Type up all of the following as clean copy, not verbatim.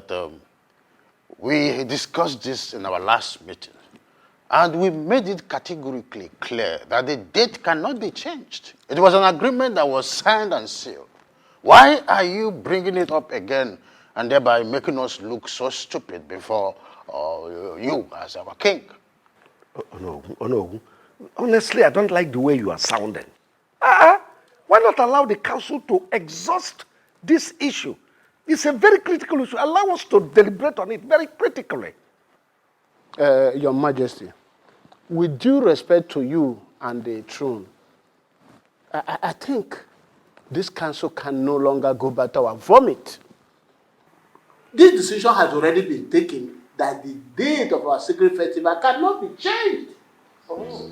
that we discussed this in our last meeting, and we made it categorically clear that the date cannot be changed. It was an agreement that was signed and sealed. Why are you bringing it up again and thereby making us look so stupid before you as our king? Oh, no. Honestly, I don't like the way you are sounding. Why not allow the council to exhaust this issue? It's a very critical issue. Allow us to deliberate on it very critically. Your Majesty, with due respect to you and the throne, I think this council can no longer go back to our vomit. This decision has already been taken that the date of our secret festival cannot be changed. Oh.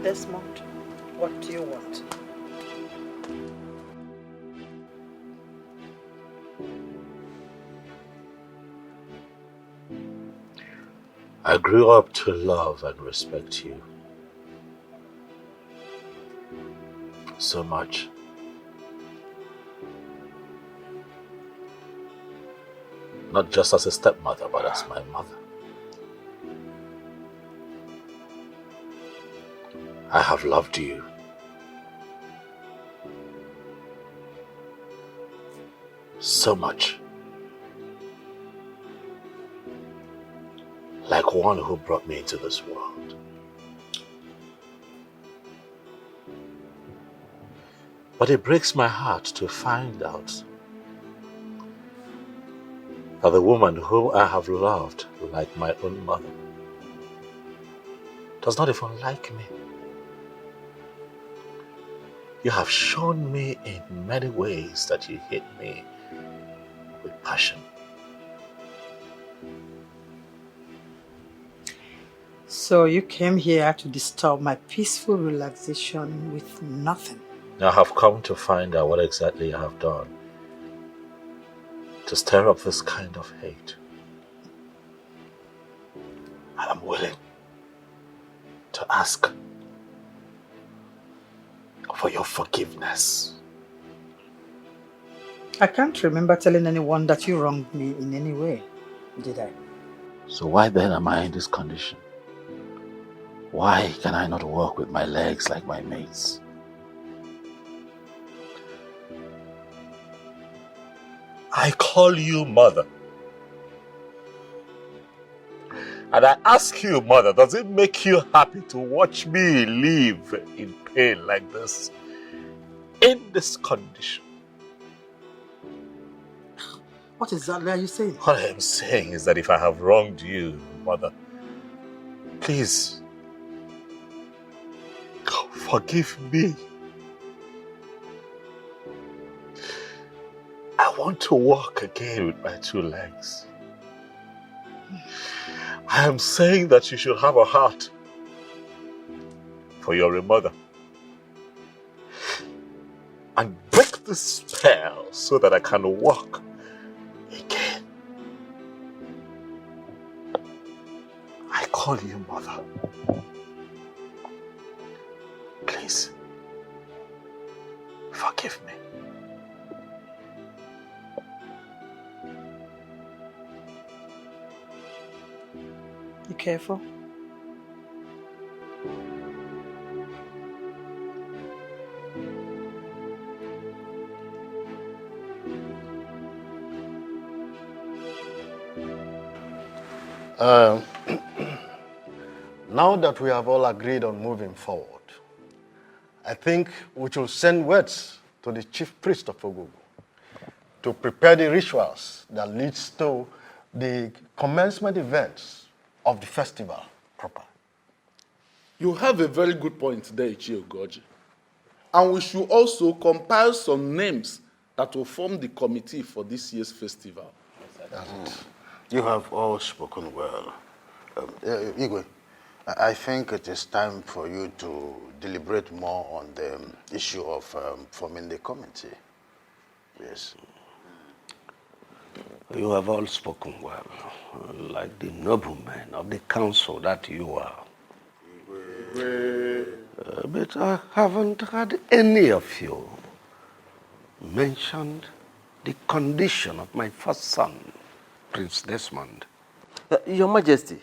Desmond, what do you want? I grew up to love and respect you so much. Not just as a stepmother, but as my mother. I have loved you. So much. Like one who brought me into this world. But it breaks my heart to find out that the woman whom I have loved like my own mother does not even like me. You have shown me in many ways that you hate me with passion. So you came here to disturb my peaceful relaxation with nothing. I have come to find out what exactly I have done to stir up this kind of hate. And I'm willing to ask for your forgiveness. I can't remember telling anyone that you wronged me in any way, did I? So why then am I in this condition? Why can I not walk with my legs like my mates? I call you mother. And I ask you, mother, does it make you happy to watch me live in pain like this? In this condition? What exactly are you saying? What I am saying is that if I have wronged you, mother, please, forgive me. I want to walk again with my two legs. I am saying that you should have a heart for your mother. And break the spell so that I can walk again. I call you mother. Please, forgive me. You careful? Now that we have all agreed on moving forward, I think we should send words to the chief priest of Ogogo to prepare the rituals that leads to the commencement events of the festival proper. You have a very good point there, Ichiogoji. And we should also compile some names that will form the committee for this year's festival. You have all spoken well. Igwe, I think it is time for you to deliberate more on the issue of forming the committee. Yes. You have all spoken well, like the noblemen of the council that you are. But I haven't had any of you mentioned the condition of my first son, Prince Desmond. Your Majesty,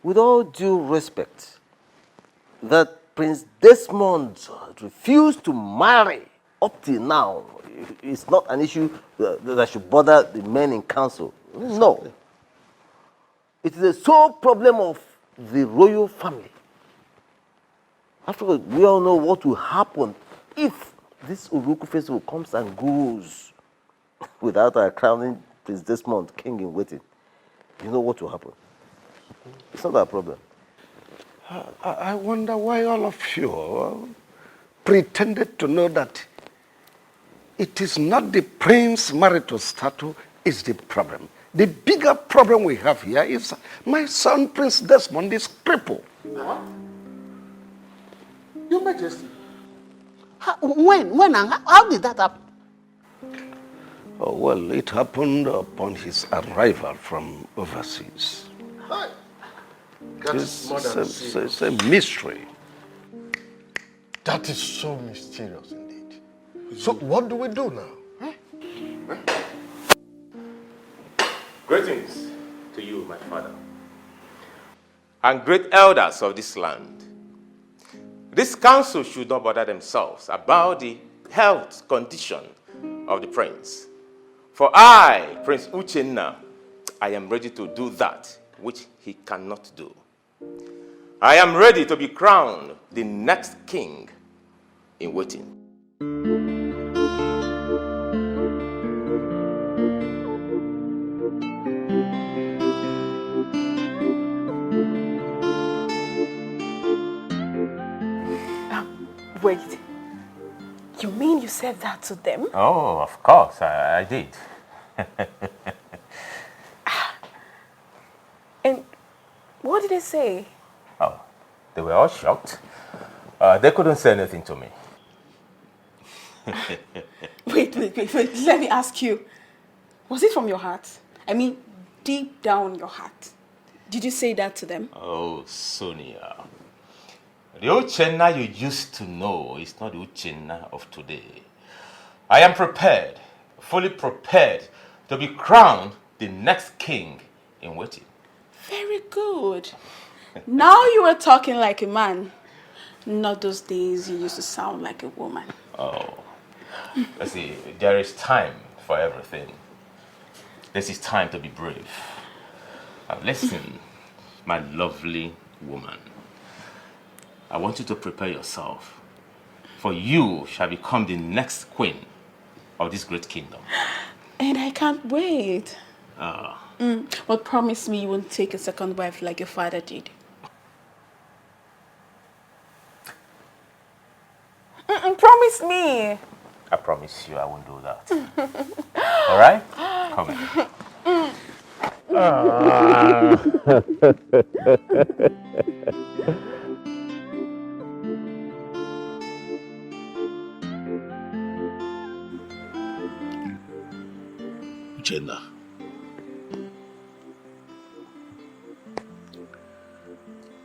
with all due respect, that Prince Desmond refused to marry up till now is not an issue that should bother the men in council. No. It is the sole problem of the royal family. After all, we all know what will happen if this Uruku festival comes and goes without our crowning Prince Desmond king in waiting. You know what will happen. It's not our problem. I wonder why all of you pretended to know that it is not the prince marital status is the problem. The bigger problem we have here is my son Prince Desmond is crippled. What? Your Majesty. When and how did that happen? Oh, well, it happened upon his arrival from overseas. Hi. It's a mystery. That is so mysterious indeed. So what do we do now? Greetings to you, my father, and great elders of this land. This council should not bother themselves about the health condition of the prince. For I, Prince Uchenna, I am ready to do that which he cannot do. I am ready to be crowned the next king in waiting. Wait. You mean you said that to them? Oh, of course, I did. And what did they say? Oh, they were all shocked. They couldn't say anything to me. Wait. Let me ask you. Was it from your heart? I mean, deep down your heart. Did you say that to them? Oh, Sonia. The Uchenna you used to know is not the Uchenna of today. I am prepared, fully prepared, to be crowned the next king in waiting. Very good. Now you are talking like a man. Not those days you used to sound like a woman. Oh, let's see, there is time for everything. This is time to be brave. Listen, my lovely woman. I want you to prepare yourself, for you shall become the next queen of this great kingdom. And I can't wait. But promise me you won't take a second wife like your father did. Promise me. I promise you I won't do that. All right? Come here. Jenna.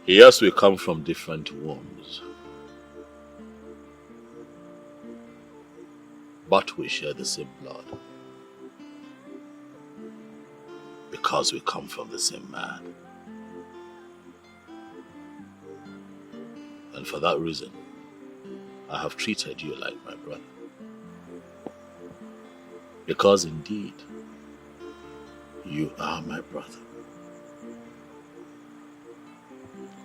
Yes, we come from different wombs, but we share the same blood because we come from the same man. And for that reason, I have treated you like my brother. Because indeed, you are my brother.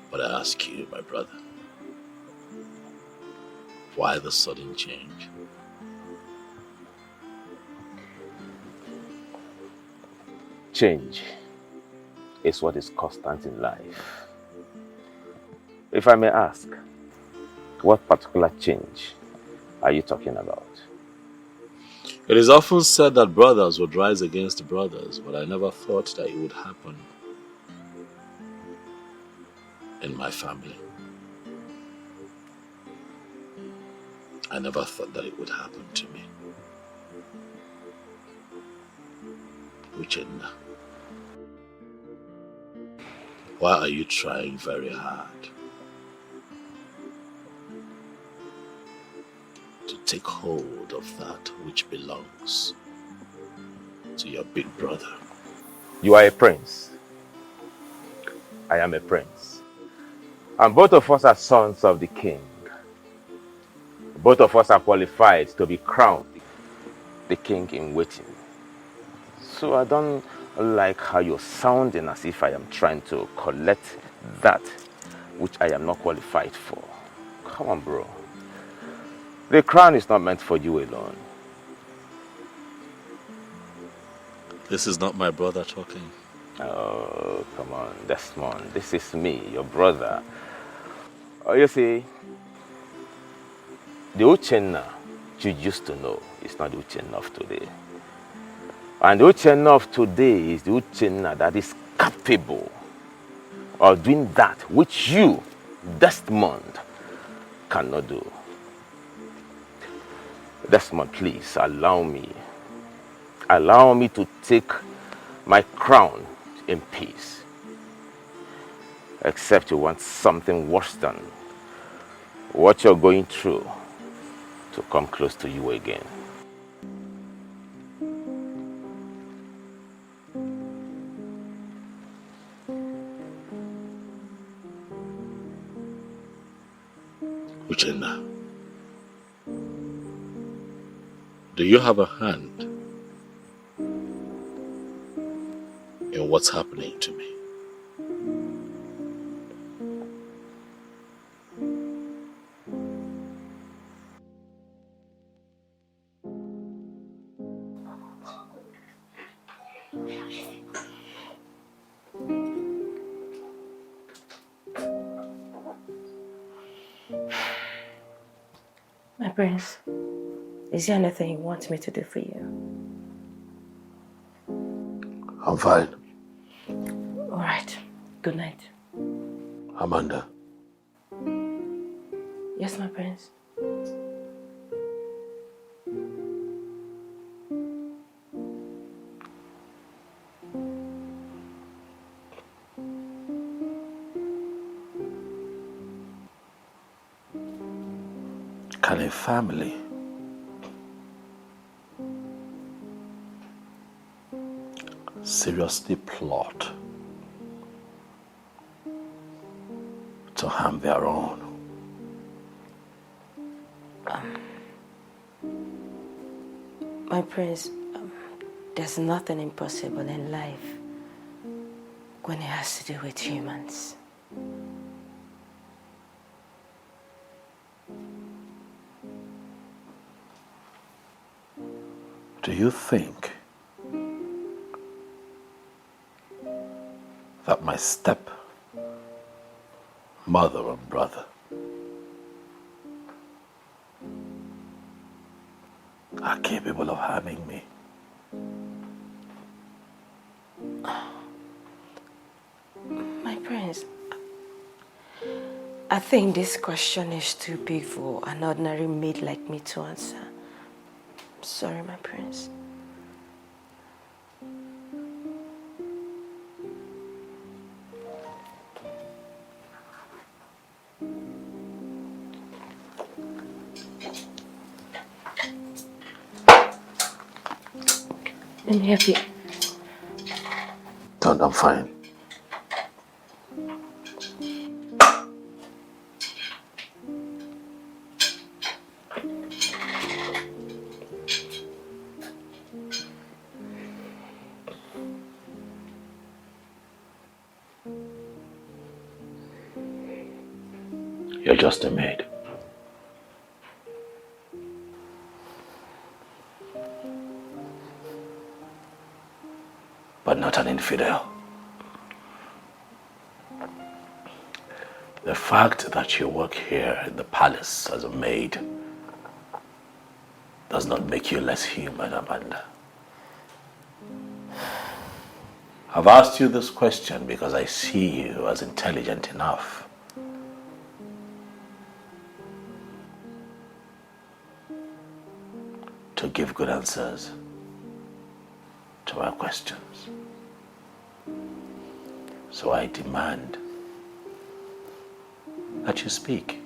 But I ask you, my brother, why the sudden change? Change is what is constant in life. If I may ask, what particular change are you talking about? It is often said that brothers would rise against brothers, but I never thought that it would happen in my family. I never thought that it would happen to me. Uchenna, why are you trying very hard to take hold of that which belongs to your big brother. You are a prince. I am a prince. And both of us are sons of the king. Both of us are qualified to be crowned the king in waiting. So I don't like how you're sounding as if I am trying to collect that which I am not qualified for. Come on, bro. The crown is not meant for you alone. This is not my brother talking. Oh, come on, Desmond. This is me, your brother. Oh, you see, the Uchenna you used to know is not the Uchenna of today. And the Uchenna of today is the Uchenna that is capable of doing that which you, Desmond, cannot do. Desmond, please allow me. Allow me to take my crown in peace. Except you want something worse than what you're going through to come close to you again. Uchenna, do you have a hand in what's happening to me? My prince, is there anything you want me to do for you? I'm fine. All right. Good night. Amanda. Yes, my prince. Can a family seriously plot to harm their own? My prince, there's nothing impossible in life when it has to do with humans. Do you think that my step mother and brother are capable of harming me? My prince, I think this question is too big for an ordinary maid like me to answer. Sorry, my prince. Let me help you. Don't, I'm fine. You're just a maid. But not an infidel. The fact that you work here in the palace as a maid does not make you less human, Amanda. I've asked you this question because I see you as intelligent enough to give good answers to our questions. So I demand that you speak.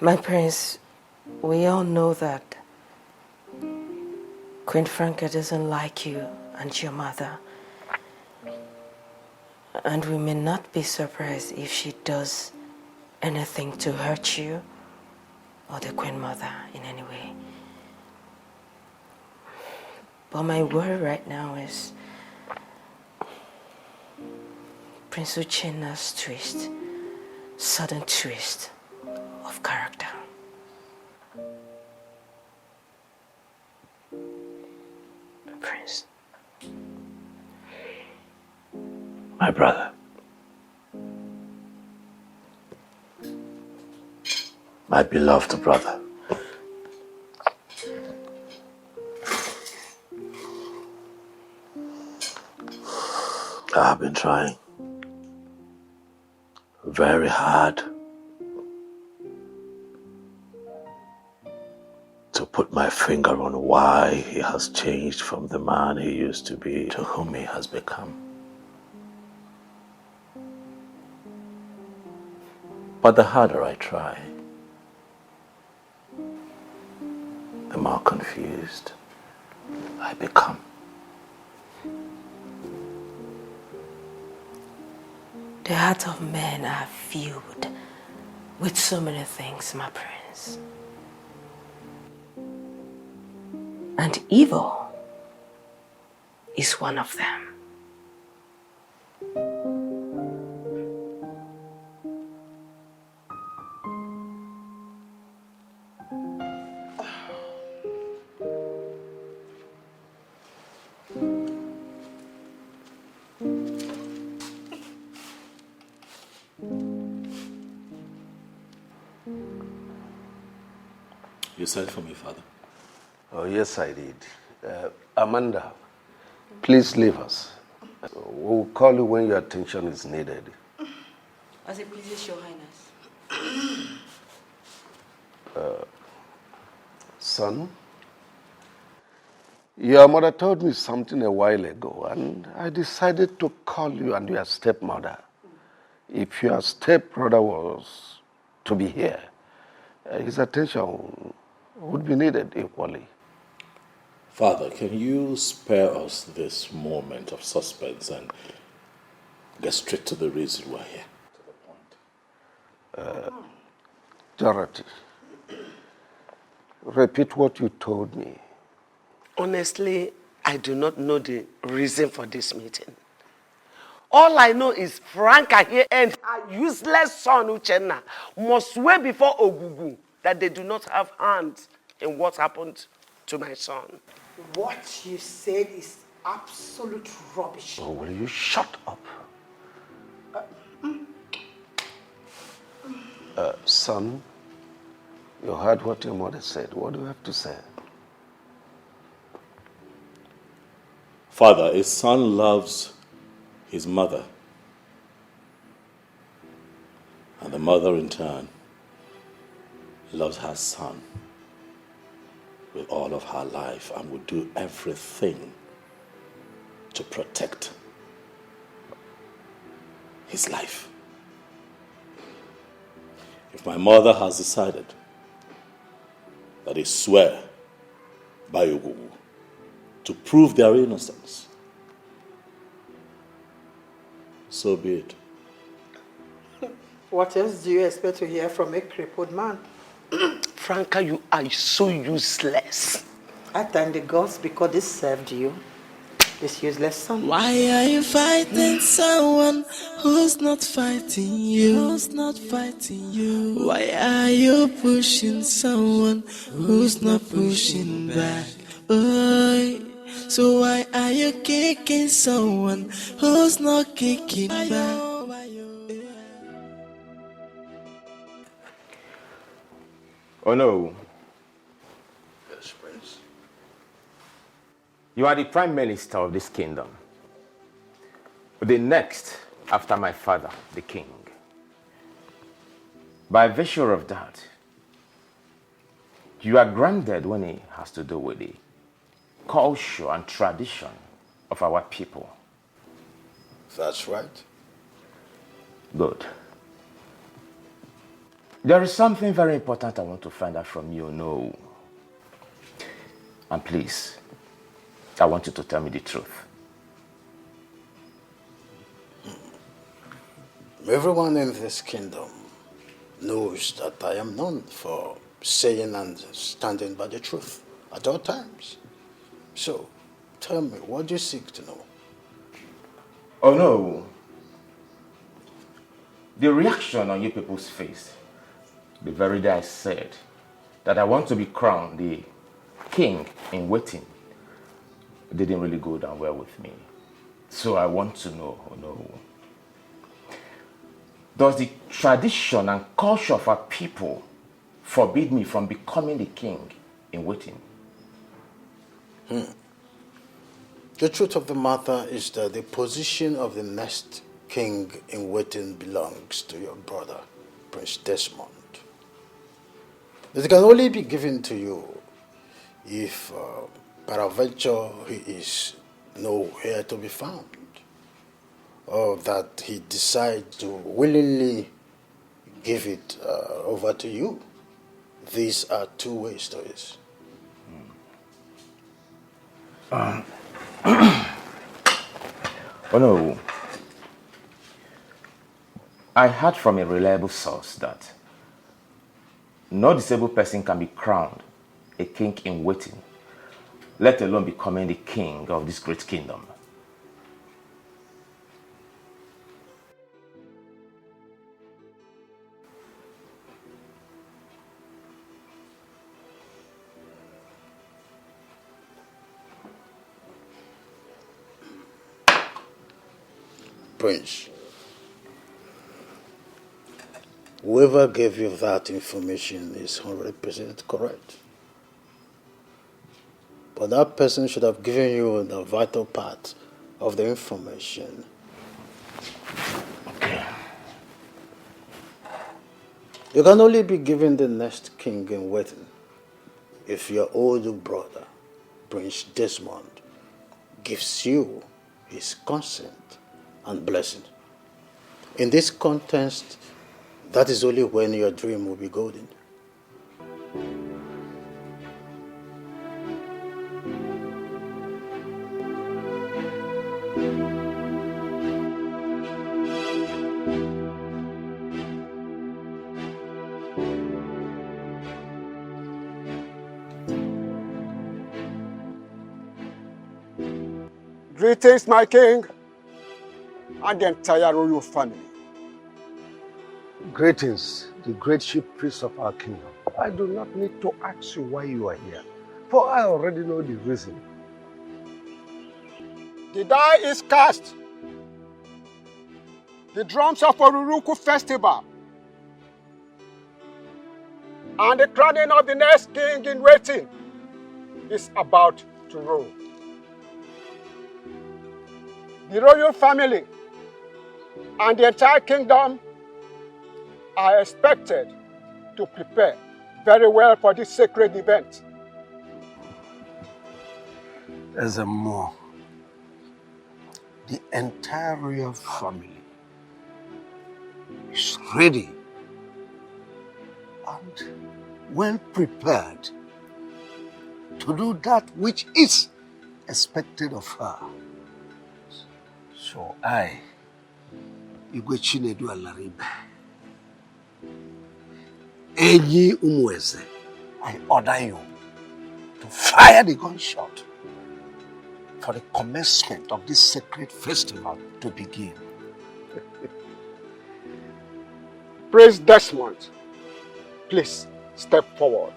My prince, we all know that Queen Franca doesn't like you and your mother. And we may not be surprised if she does anything to hurt you or the Queen Mother in any way. But my worry right now is Prince Uchenna's twist, sudden twist of character. Prince. My brother. My beloved brother. I have been trying very hard to put my finger on why he has changed from the man he used to be to whom he has become. But the harder I try, the more confused I become. The hearts of men are filled with so many things, my prince. And evil is one of them. You sent for me, Father? Oh, yes, I did. Amanda, please leave us. We'll call you when your attention is needed. As it pleases your highness. Son, your mother told me something a while ago, and I decided to call you and your stepmother. If your stepbrother was to be here, his attention would be needed equally. Father, can you spare us this moment of suspense and get straight to the reason we're here? To the point. Dorothy, repeat what you told me. Honestly, I do not know the reason for this meeting. All I know is Franca here and her useless son Uchenna must swear before Ogugu that they do not have hands in what happened to my son. What you said is absolute rubbish. Oh, will you shut up? Son, you heard what your mother said. What do you have to say? Father, a son loves his mother, and the mother in turn loves her son with all of her life and would do everything to protect his life. If my mother has decided that they swear by Ogugu to prove their innocence, so be it. What else do you expect to hear from a crippled man? Franca, you are so useless. I thank the gods because they served you, this useless son. Why are you fighting someone who's not fighting you? Who's not fighting you? Why are you pushing someone who's not pushing back? Oh, so why are you kicking someone who's not kicking back? Oh no. Yes, Prince. You are the prime minister of this kingdom. The next after my father, the king. By virtue of that, you are grounded when it has to do with the culture and tradition of our people. That's right. Good. There is something very important I want to find out from you, no. And please, I want you to tell me the truth. Everyone in this kingdom knows that I am known for saying and standing by the truth at all times. So, tell me, what do you seek to know? Oh no. The reaction on you people's face, the very day I said that I want to be crowned the king in waiting, didn't really go down well with me. So I want to know, oh no. Does the tradition and culture of our people forbid me from becoming the king in waiting? The truth of the matter is that the position of the next king in waiting belongs to your brother, Prince Desmond. It can only be given to you if, peradventure, he is nowhere to be found, or that he decides to willingly give it over to you. These are two ways to it. Oh no. I heard from a reliable source that no disabled person can be crowned a king in waiting, let alone becoming the king of this great kingdom. Prince, whoever gave you that information is 100% correct. But that person should have given you the vital part of the information. Okay. You can only be given the next king in waiting if your older brother, Prince Desmond, gives you his consent and blessing. In this context, that is only when your dream will be golden. Greetings, my king, and the entire royal family. Greetings, the great chief priest of our kingdom. I do not need to ask you why you are here, for I already know the reason. The die is cast. The drums of Oruruku festival and the crowning of the next king in waiting is about to roll. The royal family and the entire kingdom are expected to prepare very well for this sacred event. There's a more. The entire royal family is ready and well prepared to do that which is expected of her. So I, Igwe Chinedu Alaribe, Enyi Umweze, I order you to fire the gunshot for the commencement of this sacred festival to begin. Prince Desmond, please step forward.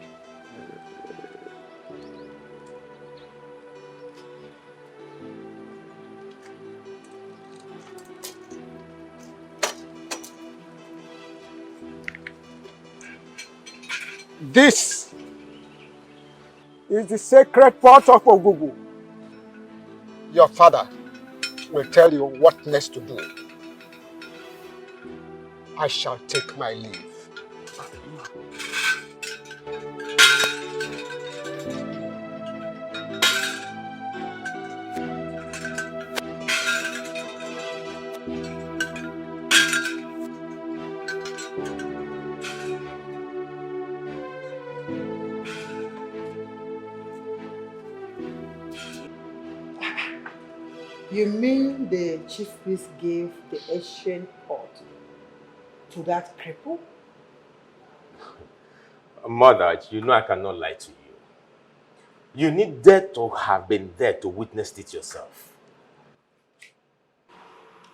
This is the sacred pot of Ogugu. Your father will tell you what next to do. I shall take my leave. You mean the chief priest gave the ancient pot to that cripple? Mother, you know I cannot lie to you. You needed to have been there to witness it yourself.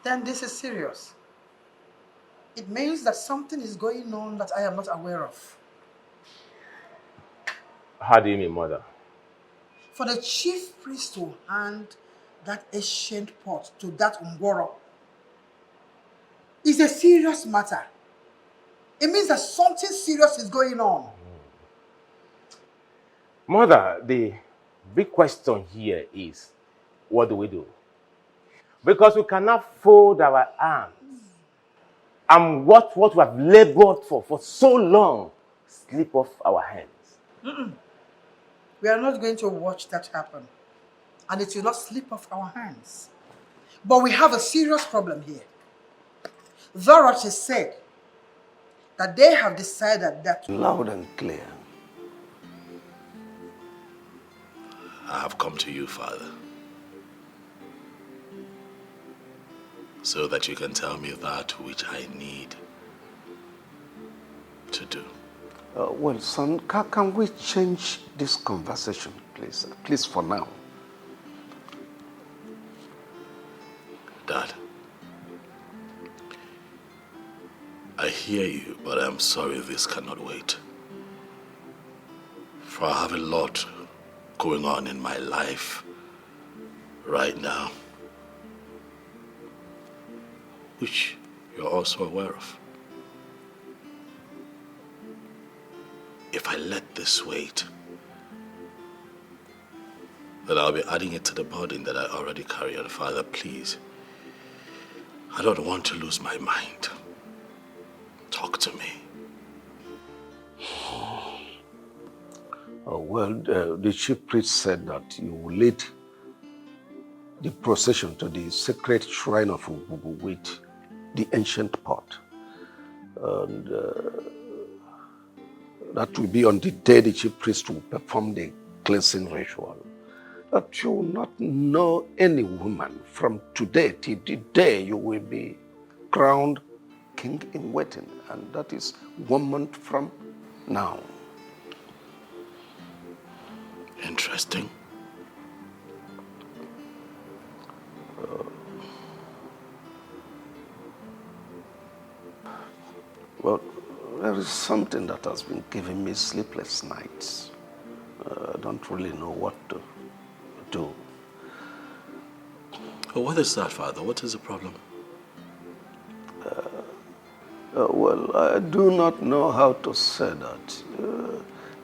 Then this is serious. It means that something is going on that I am not aware of. How do you mean, Mother? For the chief priest to hand that ancient pot to that Ngworo is a serious matter. It means that something serious is going on. Mother, the big question here is, what do we do? Because we cannot fold our arms and what we have labored for so long slip off our hands. We are not going to watch that happen. And it will not slip off our hands. But we have a serious problem here. Dorothy said that they have decided that... Loud and clear. I have come to you, Father, so that you can tell me that which I need to do. Well, son, can we change this conversation, please? At least for now. Dad, I hear you, but I'm sorry this cannot wait. For I have a lot going on in my life right now, which you're also aware of. If I let this wait, then I'll be adding it to the burden that I already carry. And Father, please, I don't want to lose my mind. Talk to me. Oh, well, the chief priest said that you will lead the procession to the sacred shrine of Ububu with the ancient pot. And that will be on the day the chief priest will perform the cleansing ritual. That you will not know any woman from today till the day you will be crowned king in waiting. And that is 1 month from now. Interesting. Well, there is something that has been giving me sleepless nights. I don't really know what to do. What is that, Father? What is the problem? Well, I do not know how to say that.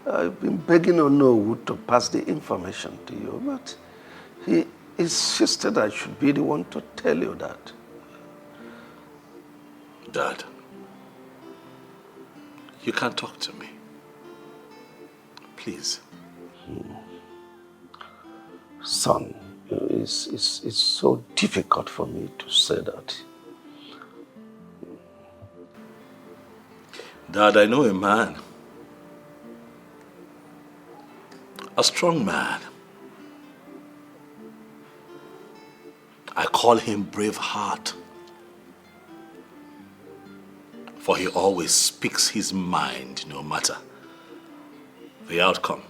I've been begging Onowu to pass the information to you, but he insisted I should be the one to tell you that. Dad, you can't talk to me. Please. Son, it's so difficult for me to say that. Dad, I know a man. A strong man. I call him Braveheart. For he always speaks his mind, no matter the outcome.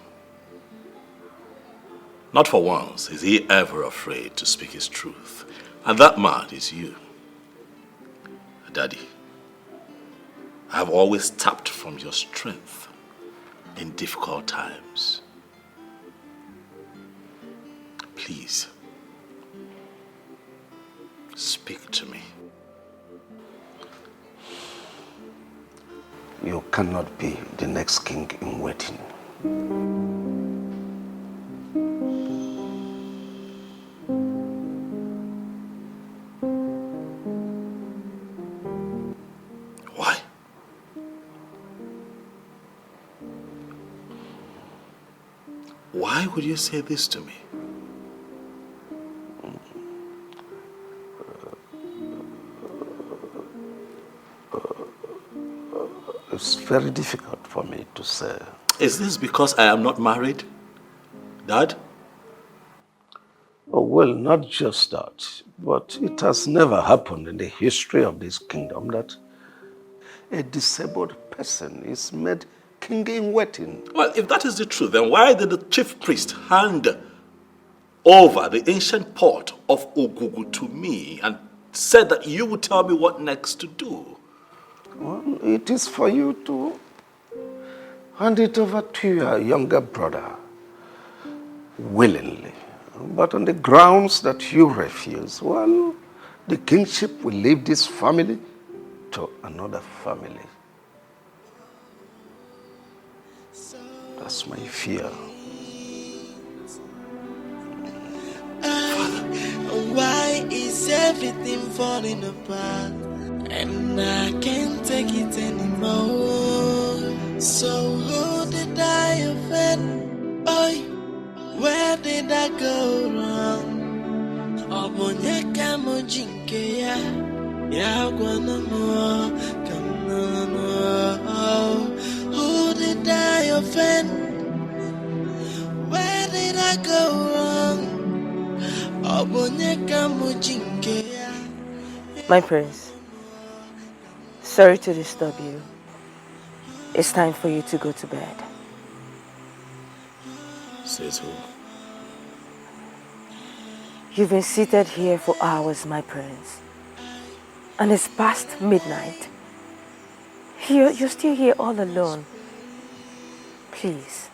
Not for once is he ever afraid to speak his truth. And that man is you. Daddy, I have always tapped from your strength in difficult times. Please, speak to me. You cannot be the next king in waiting. Why? Why would you say this to me? It's very difficult for me to say. Is this because I am not married, Dad? Oh, Well, not just that, but it has never happened in the history of this kingdom that a disabled person is made king in waiting. Well, if that is the truth, then why did the chief priest hand over the ancient pot of Ogugu to me and said that you would tell me what next to do? Well, it is for you to hand it over to your younger brother willingly. But on the grounds that you refuse, well, the kingship will leave this family to another family. That's my fear. Why is everything falling apart? And I can't take it anymore. So who did I offend? Oh, where did I go wrong? Obonyeka mojinke ya gwanamo kamano. Who did I offend? Where did I go wrong? My prince, sorry to disturb you. It's time for you to go to bed. Says who? You've been seated here for hours, my prince. And it's past midnight. You're still here all alone. Please,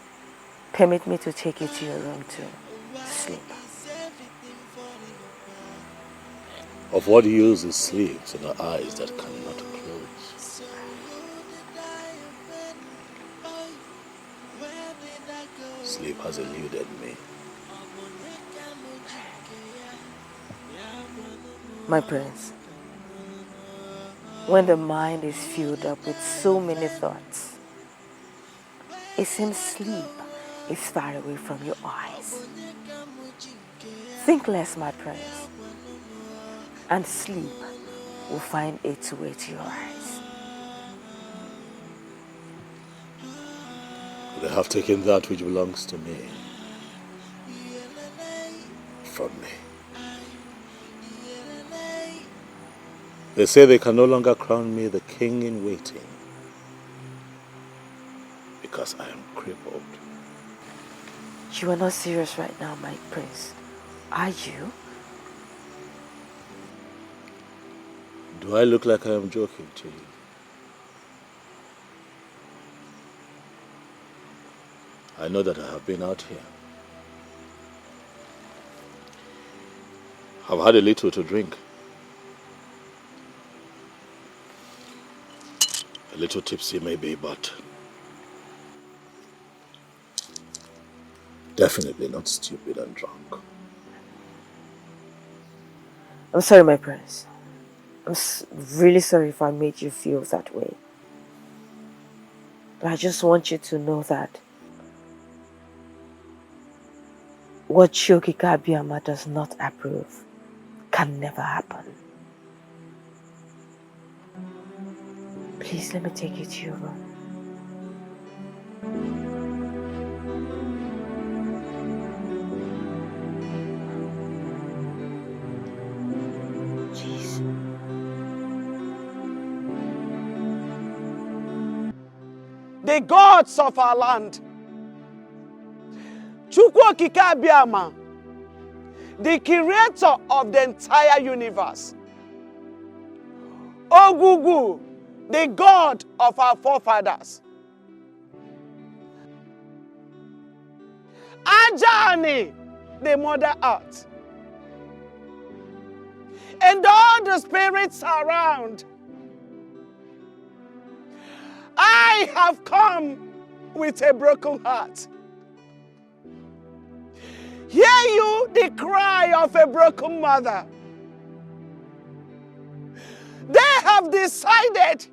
permit me to take you to your room to sleep. Of what use is sleep to the eyes that cannot close? Sleep has eluded me. My prince, when the mind is filled up with so many thoughts, it seems sleep is far away from your eyes. Think less, my prince, and sleep will find its way to your eyes. They have taken that which belongs to me from me. They say they can no longer crown me the king in waiting because I am crippled. You are not serious right now, my prince, are you? Do I look like I am joking to you? I know that I have been out here. I've had a little to drink. A little tipsy maybe, but definitely not stupid and drunk. I'm sorry, my prince. I'm really sorry if I made you feel that way. But I just want you to know that what Shoki Kabiyama does not approve can never happen. Please let me take you to your room. Jeez. The gods of our land, Chukwu Okike Abịama, the creator of the entire universe, Ogugu, the God of our forefathers, Ajani, the Mother Earth, and all the spirits around. I have come with a broken heart. Hear you the cry of a broken mother. They have decided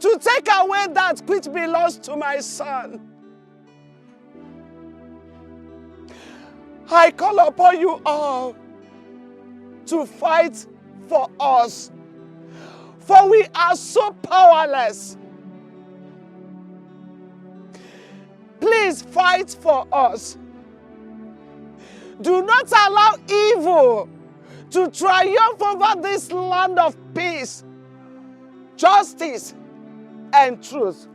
to take away that which belongs to my son. I call upon you all to fight for us, for we are so powerless. Please fight for us. Do not allow evil to triumph over this land of peace, justice, and truth.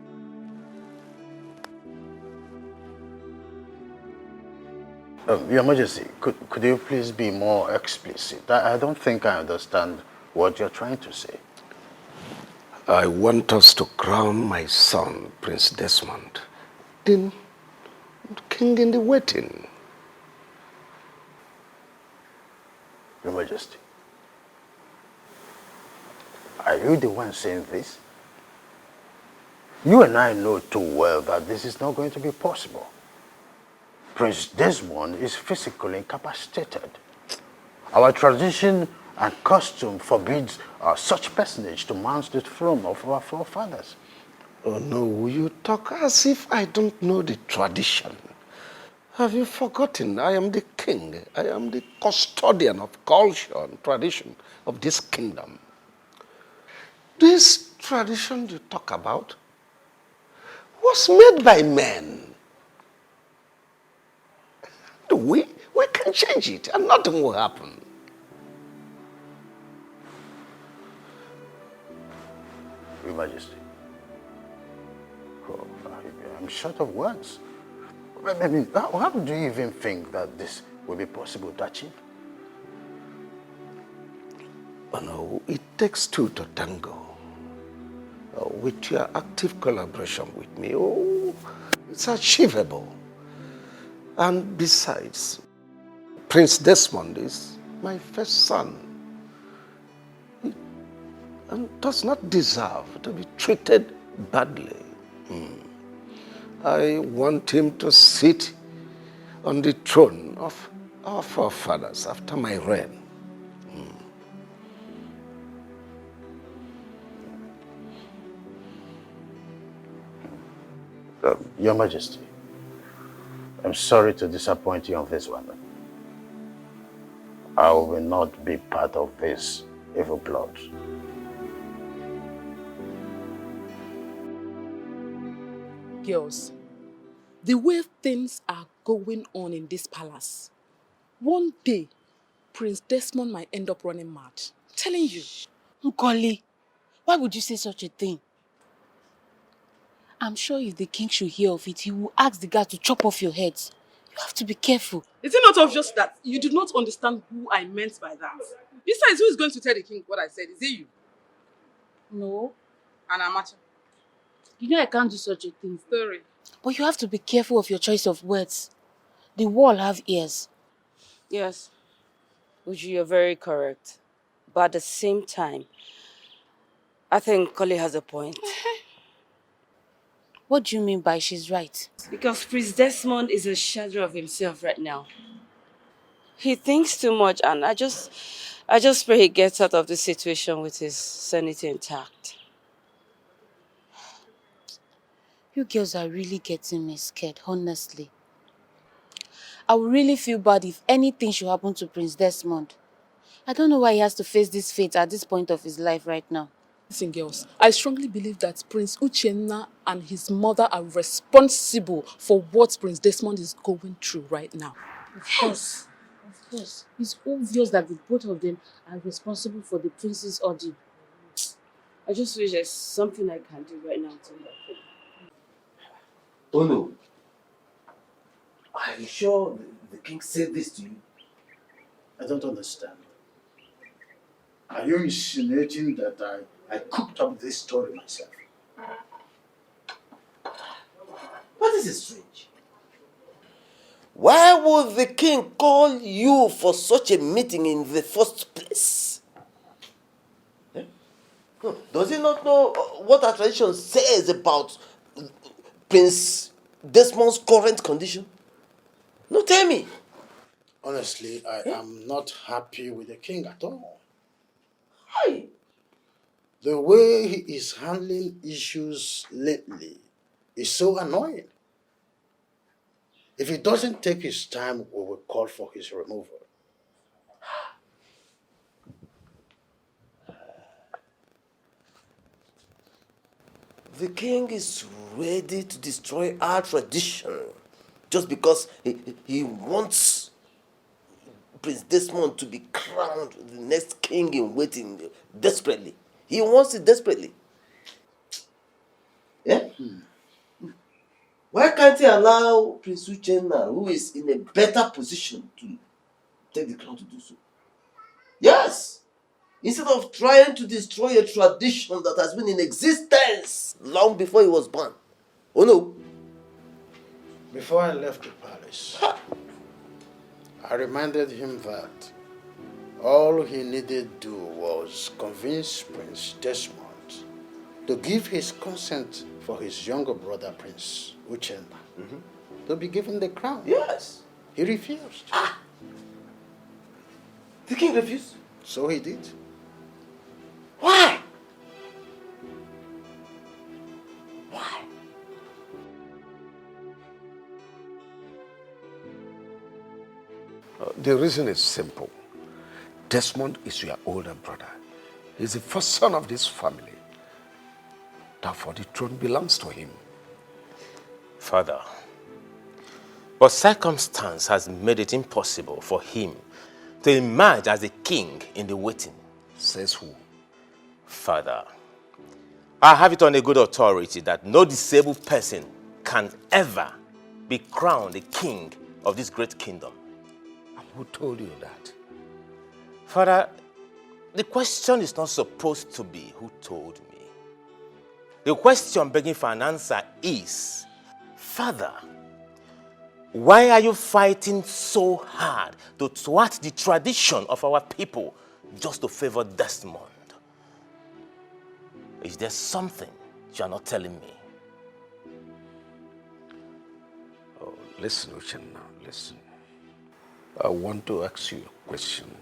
Your Majesty, could you please be more explicit? I don't think I understand what you're trying to say. I want us to crown my son, Prince Desmond, the king in the waiting. Your Majesty, are you the one saying this? You and I know too well that this is not going to be possible. Prince Desmond is physically incapacitated. Our tradition and custom forbids such personage to mount the throne of our forefathers. Oh no, you talk as if I don't know the tradition. Have you forgotten? I am the king. I am the custodian of culture and tradition of this kingdom. This tradition you talk about was made by men. We can change it and nothing will happen. Your Majesty, I'm short of words. I mean, how do you even think that this will be possible to achieve? Oh no, it takes two to tango. With your active collaboration with me, it's achievable. And besides, Prince Desmond is my first son. And does not deserve to be treated badly. I want him to sit on the throne of our forefathers after my reign. Your Majesty, I'm sorry to disappoint you on this one. I will not be part of this evil plot. Girls, the way things are going on in this palace, one day, Prince Desmond might end up running mad. I'm telling you. Nkoli, why would you say such a thing? I'm sure if the king should hear of it, he will ask the guard to chop off your heads. You have to be careful. Is it not obvious that you do not understand who I meant by that? Besides, who is going to tell the king what I said? Is it you? No. And Amacha? You know I can't do such a thing. Sorry. But you have to be careful of your choice of words. The wall have ears. Yes, Uju, you're very correct. But at the same time, I think Koli has a point. What do you mean by she's right? Because Prince Desmond is a shadow of himself right now. He thinks too much, and I just pray he gets out of this situation with his sanity intact. You girls are really getting me scared, honestly. I would really feel bad if anything should happen to Prince Desmond. I don't know why he has to face this fate at this point of his life right now. Listen, girls, I strongly believe that Prince Uchenna and his mother are responsible for what Prince Desmond is going through right now. Of course. Of course. It's obvious that the both of them are responsible for the prince's ordeal. I just wish there's something I can do right now to help him. Oh no. Are you sure the king said this to you? I don't understand. Are you insinuating that I cooked up this story myself? But this is strange. Why would the king call you for such a meeting in the first place? Eh? Does he not know what our tradition says about Prince Desmond's current condition? No, tell me. Honestly, I am not happy with the king at all. Why? The way he is handling issues lately is so annoying. If he doesn't take his time, we will call for his removal. The king is ready to destroy our tradition just because he wants Prince Desmond to be crowned the next king in waiting desperately. He wants it desperately. Yeah? Why can't he allow Prince Uchenna, who is in a better position, to take the crown to do so? Yes! Instead of trying to destroy a tradition that has been in existence long before he was born. Oh no! Before I left the palace, I reminded him that all he needed to do was convince Prince Desmond to give his consent for his younger brother, Prince Uchenna, to be given the crown. Yes. He refused. The king refused? So he did. Why? Why? The reason is simple. Desmond is your older brother. He's the first son of this family. Therefore, the throne belongs to him. Father, but circumstance has made it impossible for him to emerge as a king in the waiting. Says who? Father, I have it on a good authority that no disabled person can ever be crowned the king of this great kingdom. And who told you that? Father, the question is not supposed to be who told me. The question begging for an answer is, Father, why are you fighting so hard to thwart the tradition of our people just to favor Desmond? Is there something you are not telling me? Oh, listen, Uchenna, listen. I want to ask you a question.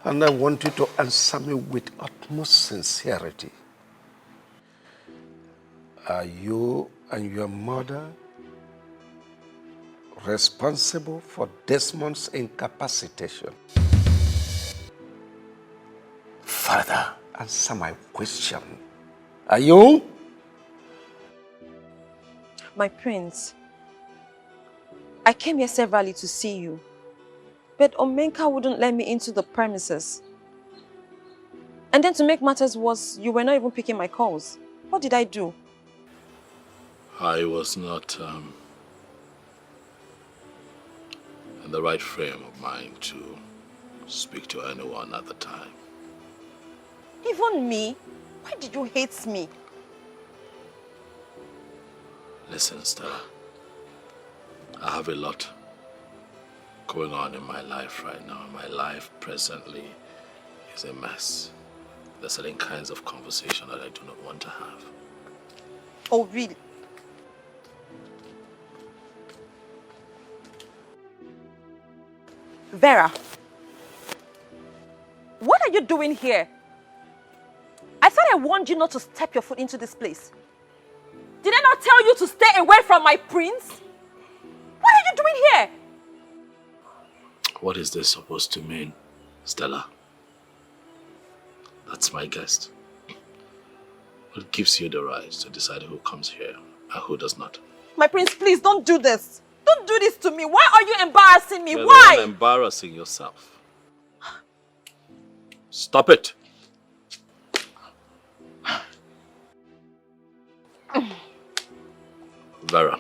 And I want you to answer me with utmost sincerity. Are you and your mother responsible for Desmond's incapacitation? Father, answer my question. Are you? My prince, I came here severally to see you, but Omenka wouldn't let me into the premises. And then to make matters worse, you were not even picking my calls. What did I do? I was not in the right frame of mind to speak to anyone at the time. Even me? Why did you hate me? Listen, Stella. I have a lot going on in my life right now. My life presently is a mess. There's certain kinds of conversation that I do not want to have. Oh, really? Vera, what are you doing here? I thought I warned you not to step your foot into this place. Did I not tell you to stay away from my prince? What are you doing here? What is this supposed to mean, Stella? That's my guest. What gives you the right to decide who comes here and who does not? My prince, please don't do this. Don't do this to me. Why are you embarrassing me? You're Why? the one embarrassing yourself. Stop it. Vera.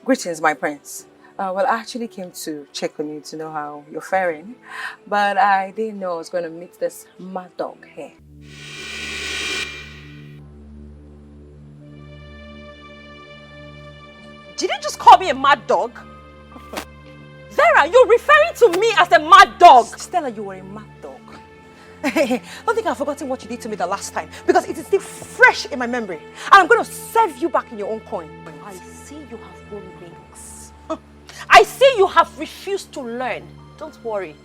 Greetings, my prince. Well, I actually came to check on you to know how you're faring, but I didn't know I was going to meet this mad dog here. Did you just call me a mad dog? Vera, you're referring to me as a mad dog. Stella, you were a mad dog. Don't think I've forgotten what you did to me the last time, because it is still fresh in my memory. And I'm going to serve you back in your own coin. I see you have grown wings. I see you have refused to learn. Don't worry.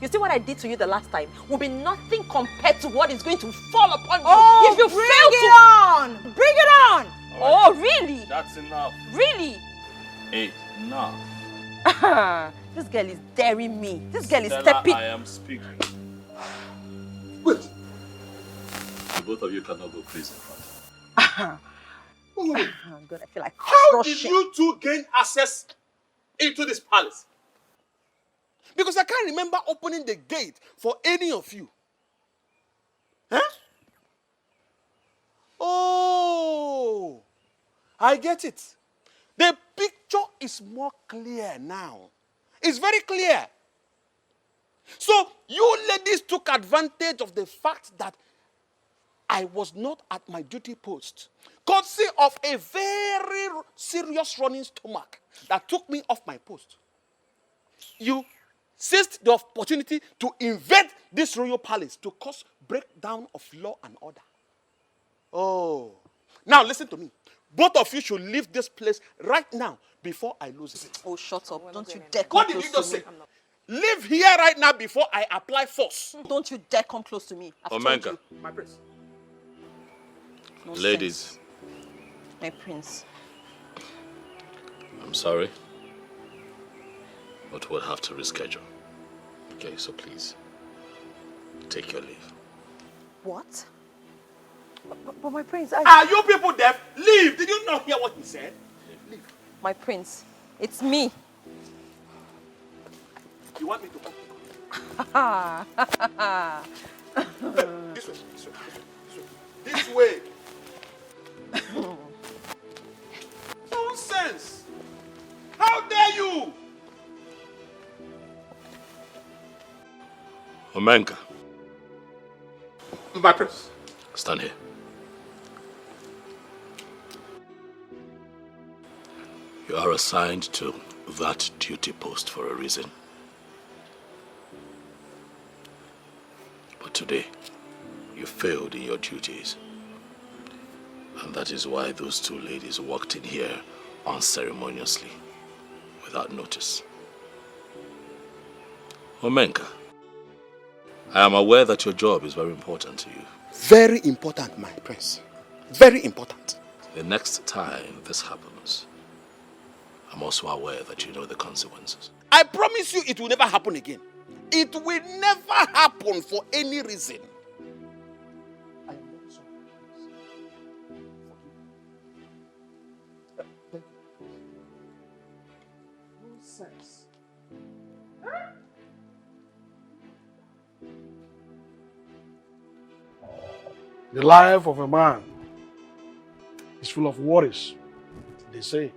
You see what I did to you the last time will be nothing compared to what is going to fall upon you if you fail to... on! Bring it on! Right. Oh, really? That's enough. Really? Enough. This girl is daring me. This girl is Stella, stepping... I am speaking. Wait. The both of you cannot go crazy in front. Oh, God, I feel like How crushing. did you two gain access into this palace? Because I can't remember opening the gate for any of you. Huh? Oh, I get it. The picture is more clear now. It's very clear. So you ladies took advantage of the fact that I was not at my duty post, courtesy of a very serious running stomach that took me off my post. You seized the opportunity to invade this royal palace to cause breakdown of law and order. Oh, now listen to me. Both of you should leave this place right now before I lose it. Oh, shut up. Don't you dare come What did close you just to say? me. Leave here right now before I apply force. Don't you dare come close to me. I've told Omenka. you. My prince. Nonsense. Ladies, My prince. I'm sorry, but we'll have to reschedule. Okay, so please, take your leave. What? But my prince, Are you people deaf? Leave! Did you not hear what he said? Leave. My prince, it's me. You want me to come? This way, this way, this way. This way. Nonsense! How dare you? Omenka, My prince. stand here. You are assigned to that duty post for a reason. But today, you failed in your duties. And that is why those two ladies walked in here unceremoniously, without notice. Omenka, I am aware that your job is very important to you. Very important, my prince. Very important. The next time this happens, I'm also aware that you know the consequences. I promise you it will never happen again. It will never happen for any reason. I am very sorry. Thank you. Nonsense. The life of a man is full of worries, they say.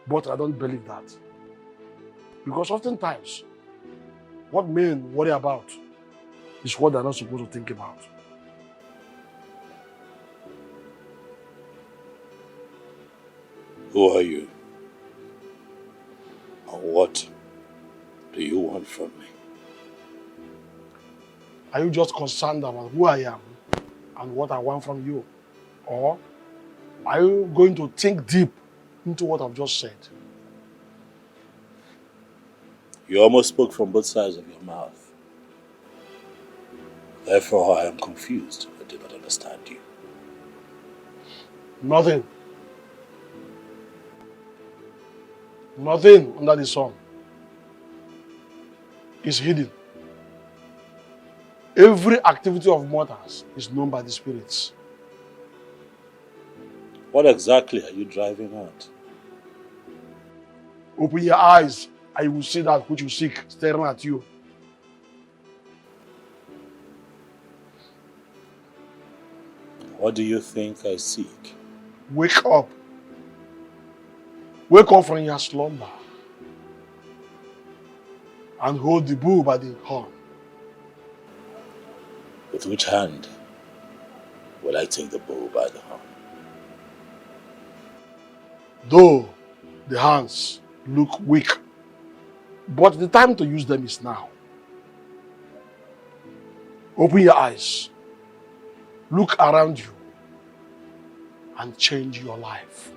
But I don't believe that. Because oftentimes, what men worry about is what they're not supposed to think about. Who are you? And what do you want from me? Are you just concerned about who I am and what I want from you? Or are you going to think deep into what I've just said? You almost spoke from both sides of your mouth. Therefore, I am confused. I do not understand you. Nothing. Nothing under the sun is hidden. Every activity of mortals is known by the spirits. What exactly are you driving at? Open your eyes and you will see that which you seek staring at you. What do you think I seek? Wake up. Wake up from your slumber and hold the bull by the horn. With which hand will I take the bull by the horn? Though the hands look weak, but the time to use them is now. Open your eyes, look around you, and change your life.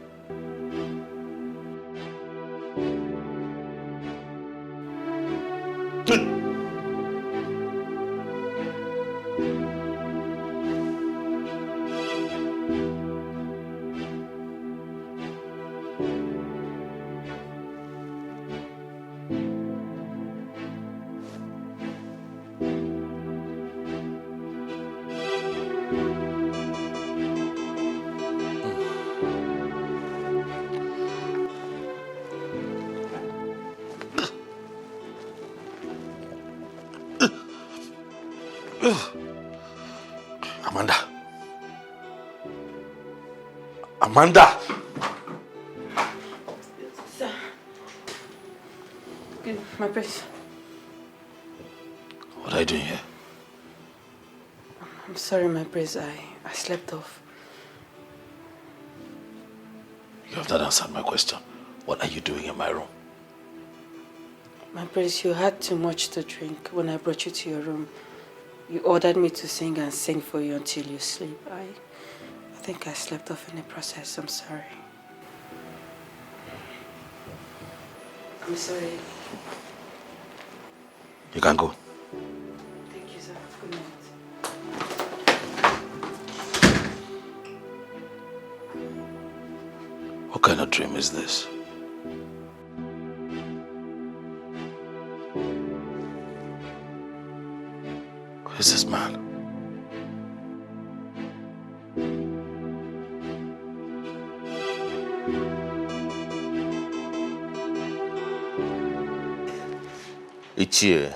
Amanda. Amanda! Sir. My prince. What are you doing here? I'm sorry, my prince. I slept off. You have not answered my question. What are you doing in my room? My prince, you had too much to drink when I brought you to your room. You ordered me to sing and sing for you until you sleep. I think I slept off in the process. I'm sorry. I'm sorry. You can go. Thank you, sir. Good night. What kind of dream is this? Who is this man? Ichie,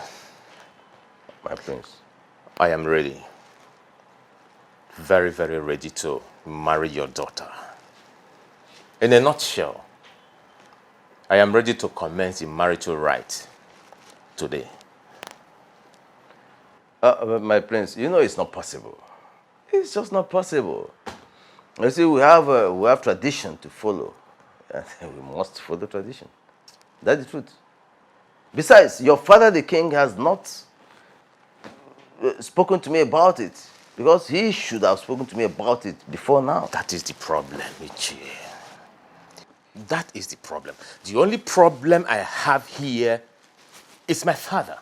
my prince, I am ready. Very, very ready to marry your daughter. In a nutshell, I am ready to commence the marital rite today. My prince, you know it's not possible. It's just not possible. You see, we have tradition to follow. And we must follow tradition. That's the truth. Besides, your father, the king, has not spoken to me about it. Because he should have spoken to me about it before now. That is the problem, Ichie. That is the problem. The only problem I have here is my father.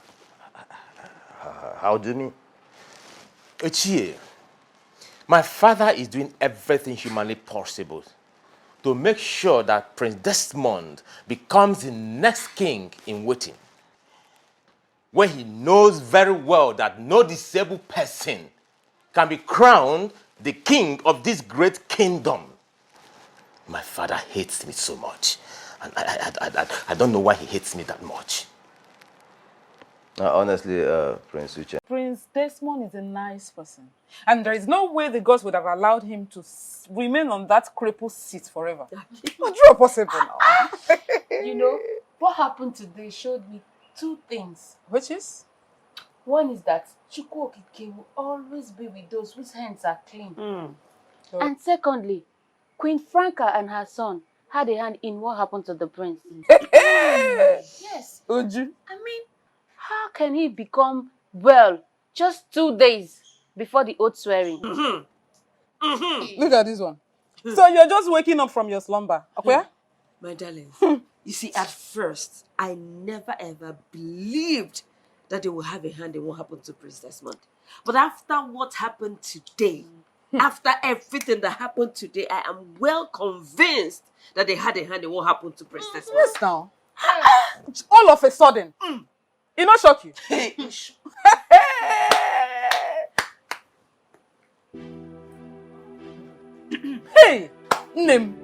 How do you mean? Ichie, my father is doing everything humanly possible to make sure that Prince Desmond becomes the next king in waiting. When he knows very well that no disabled person can be crowned the king of this great kingdom. My father hates me so much. And I don't know why he hates me that much. Honestly, Prince Uche. Prince Desmond is a nice person. And there is no way the gods would have allowed him to remain on that crippled seat forever. Not true possible now. You know, what happened today showed me two things. Which is? One is that Chukwu Okike will always be with those whose hands are clean. And secondly, Queen Franca and her son had a hand in what happened to the prince. Yes. Uju. I mean, how can he become well just 2 days before the oath swearing? Look at this one. So you're just waking up from your slumber, okay? My darling, you see, at first, I never ever believed that they will have a hand in what happened to Prince Desmond. But after what happened today, after everything that happened today, I am well convinced that they had a hand in what happened to Prince Desmond. Yes, now. All of a sudden. It not shock you? Hey, name.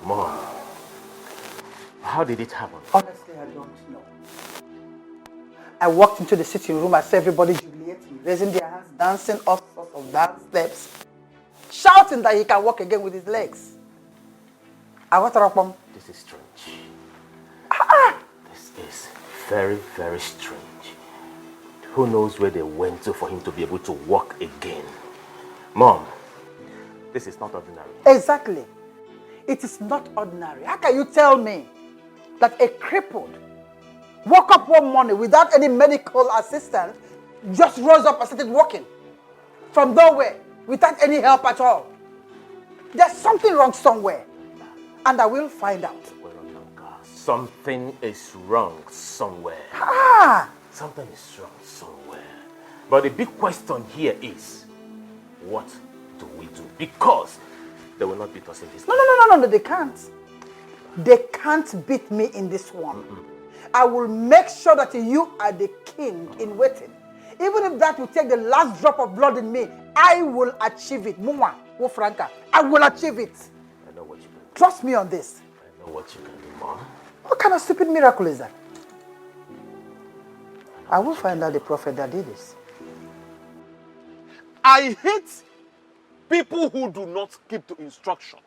Mom, how did it happen? Honestly, I don't know. I walked into the sitting room, I saw everybody jubilating, raising their hands, dancing all sorts of dance steps, shouting that he can walk again with his legs. This is strange. This is very, very strange. Who knows where they went to for him to be able to walk again? Mom, this is not ordinary. Exactly. It is not ordinary. How can you tell me that a crippled woke up one morning without any medical assistance, just rose up and started walking from nowhere without any help at all? There's something wrong somewhere, and I will find out. Something is wrong somewhere. Something is wrong somewhere. But the big question here is, what do we do? Because they will not beat us in this. No, they can't. They can't beat me in this one. I will make sure that you are the king in waiting. Even if that will take the last drop of blood in me, I will achieve it. Muma, Franca, I will achieve it. I know what you can do. Trust me on this. I know what you can do, Mom. What kind of stupid miracle is that? I I will find out the prophet that did this. I hate people who do not keep to instruction.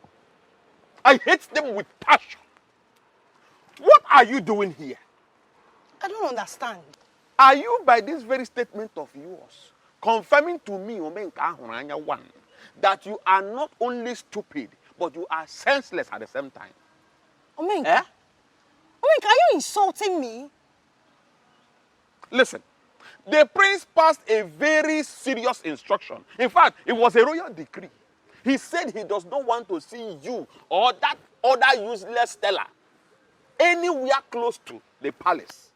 I hate them with passion. What are you doing here? I don't understand. Are you, by this very statement of yours, confirming to me, Omenka Ahuranya 1, that you are not only stupid, but you are senseless at the same time? Omenka? Eh? Omenka, are you insulting me? Listen, the prince passed a very serious instruction. In fact, it was a royal decree. He said he does not want to see you or that other useless Stella anywhere close to the palace.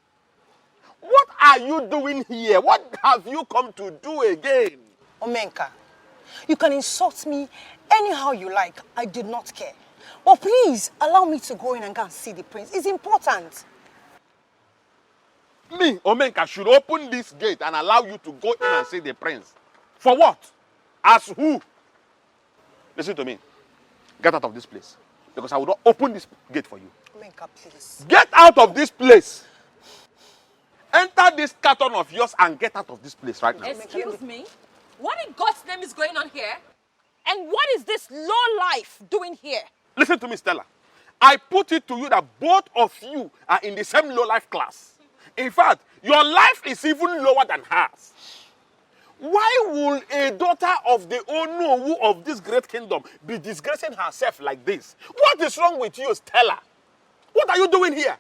What are you doing here? What have you come to do again? Omenka, you can insult me anyhow you like. I did not care. But please, allow me to go in and go and see the prince. It's important. Me, Omenka, should open this gate and allow you to go in and see the prince. For what? As who? Listen to me. Get out of this place. Because I will not open this gate for you. Omenka, please. Get out of this place. Enter this carton of yours and get out of this place right now. Excuse me? What in God's name is going on here? And what is this low life doing here? Listen to me, Stella. I put it to you that both of you are in the same low life class. In fact, your life is even lower than hers. Why will a daughter of the Onowu of this great kingdom be disgracing herself like this? What is wrong with you, Stella? What are you doing here?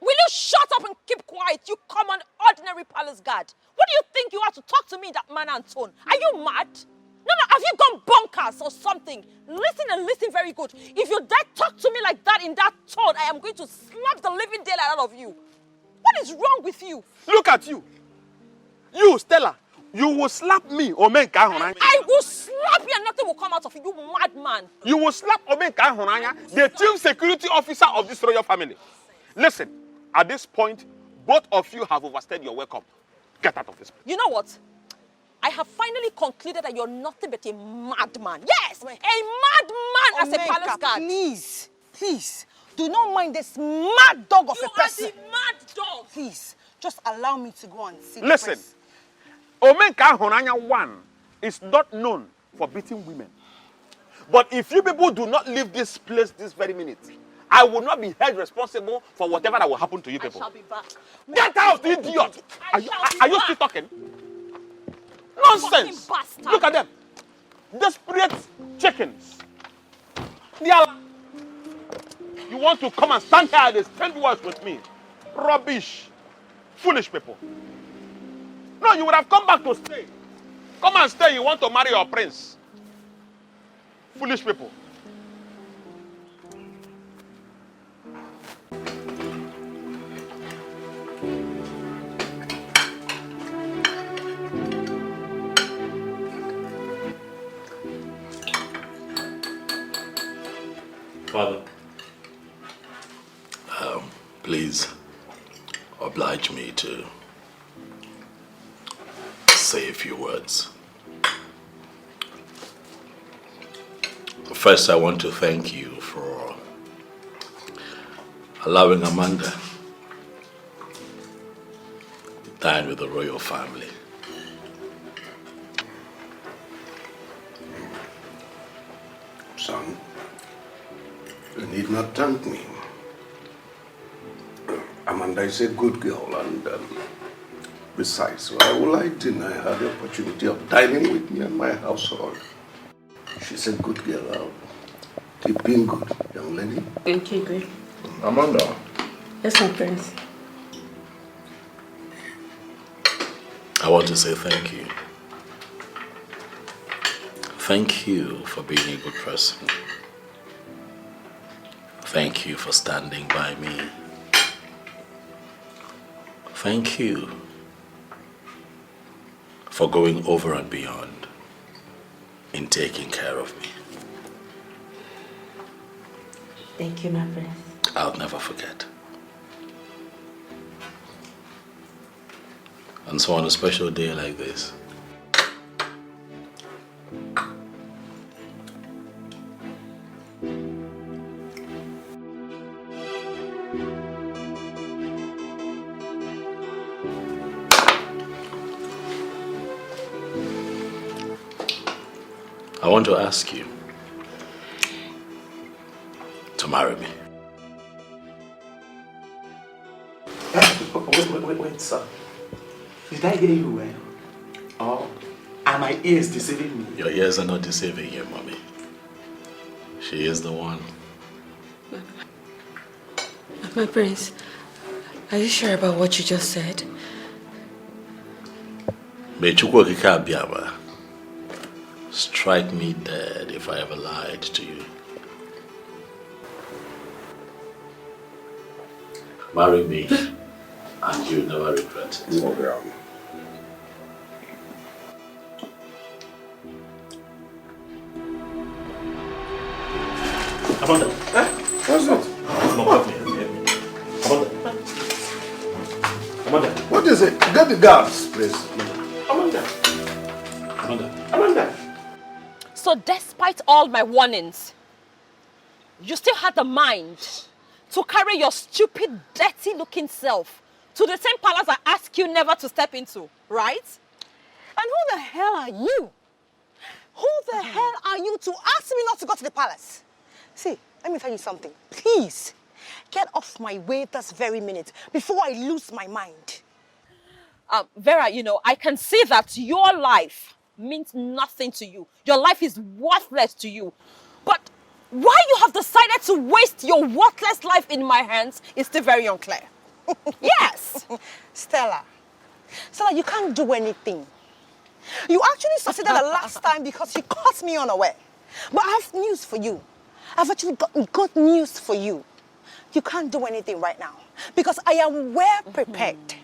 Will you shut up and keep quiet, you common ordinary palace guard? What do you think you are to talk to me in that manner and tone? Are you mad? No, have you gone bonkers or something? Listen and listen very good. If you dare talk to me like that in that tone, I am going to slap the living daylight out of you. What is wrong with you? Look at you. You, Stella, you will slap me, Omenka Ahuranya. I will slap you and nothing will come out of you, you madman. You will slap Omenka Ahuranya, the chief security officer of this royal family. Listen, at this point, both of you have overstayed your welcome. Get out of this place. You know what? I have finally concluded that you're nothing but a madman. Yes, a madman as a palace guard. Please, please, do not mind this mad dog of a person. You are the mad dog. Please, just allow me to go and see Listen, the prince. Omenka Ahuranya 1 is not known for beating women. But if you people do not leave this place this very minute, I will not be held responsible for whatever that will happen to you people. I shall be back. Get out, idiot! Are you still talking? Nonsense! Look at them. Desperate chickens. They are... You want to come and stand here and exchange words with me? Rubbish. Foolish people. No, you would have come back to stay. Come and stay. You want to marry your prince. Foolish people. Father, please oblige me to say a few words. First, I want to thank you for allowing Amanda to dine with the royal family. Son, you need not thank me. Amanda is a good girl, and besides, why will I deny her the opportunity of dining with me and my household? She's a good girl. Keep being good, young lady. Okay, great. Amanda. Yes, my prince. I want to say thank you. Thank you for being a good person. Thank you for standing by me. Thank you for going over and beyond in taking care of me. Thank you, my prince. I'll never forget. And so on a special day like this, I want to ask you to marry me. Wait, sir. Did I hear you well? Or are my ears deceiving me? Your ears are not deceiving you, mommy. She is the one. My prince, are you sure about what you just said? May Chukwu Okike Abiama strike me dead if I ever lied to you. Marry me, and you never regret it. Amanda. What's it? No, help me. Amanda. What is it? Get the guards, please. Amanda. So despite all my warnings, you still had the mind to carry your stupid, dirty-looking self to the same palace I asked you never to step into, right? And who the hell are you? Who the hell are you to ask me not to go to the palace? See, let me tell you something. Please, get off my way this very minute before I lose my mind. Vera, you know, I can see that your life means nothing to you. Your life is worthless to you. But why you have decided to waste your worthless life in my hands is still very unclear. Yes. Stella, you can't do anything. You actually succeeded the last time because you caught me unaware. But I have news for you. I've actually got good news for you. You can't do anything right now because I am well prepared.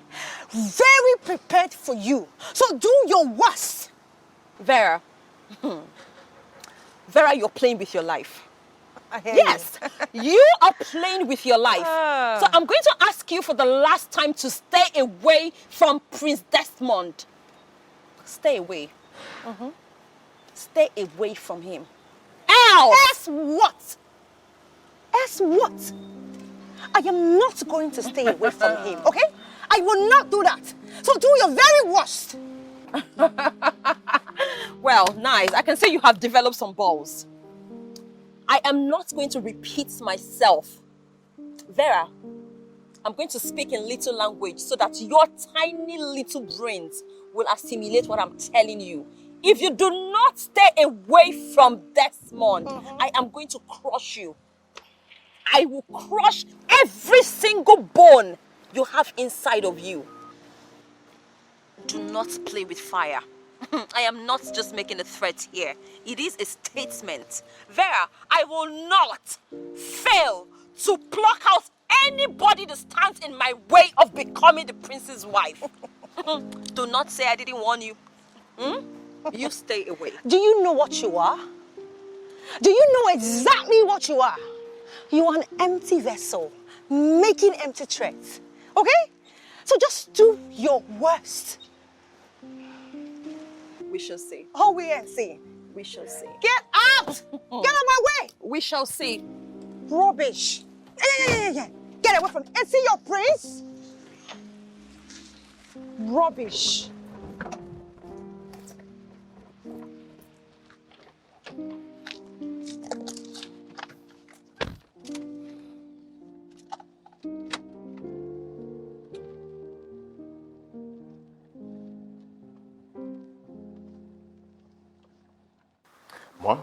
Very prepared for you. So do your worst. Vera. Vera, you're playing with your life. Yes, you are playing with your life. So I'm going to ask you for the last time to stay away from Prince Desmond. Stay away. Stay away from him. Else! Else what? Else what? I am not going to stay away from him, okay? I will not do that. So do your very worst. Well, nice. I can say you have developed some balls. I am not going to repeat myself. Vera, I'm going to speak in little language so that your tiny little brains will assimilate what I'm telling you. If you do not stay away from Desmond, I am going to crush you. I will crush every single bone you have inside of you. Do not play with fire. I am not just making a threat here. It is a statement. Vera, I will not fail to pluck out anybody that stands in my way of becoming the prince's wife. Do not say I didn't warn you. You stay away. Do you know what you are? Do you know exactly what you are? You are an empty vessel, making empty threats. Okay? So just do your worst. We shall see. Oh, we ain't seeing. We shall see. Get out! Get out of my way! We shall see. Rubbish. Yeah. Get away from me. And see your prince? Rubbish. Mom,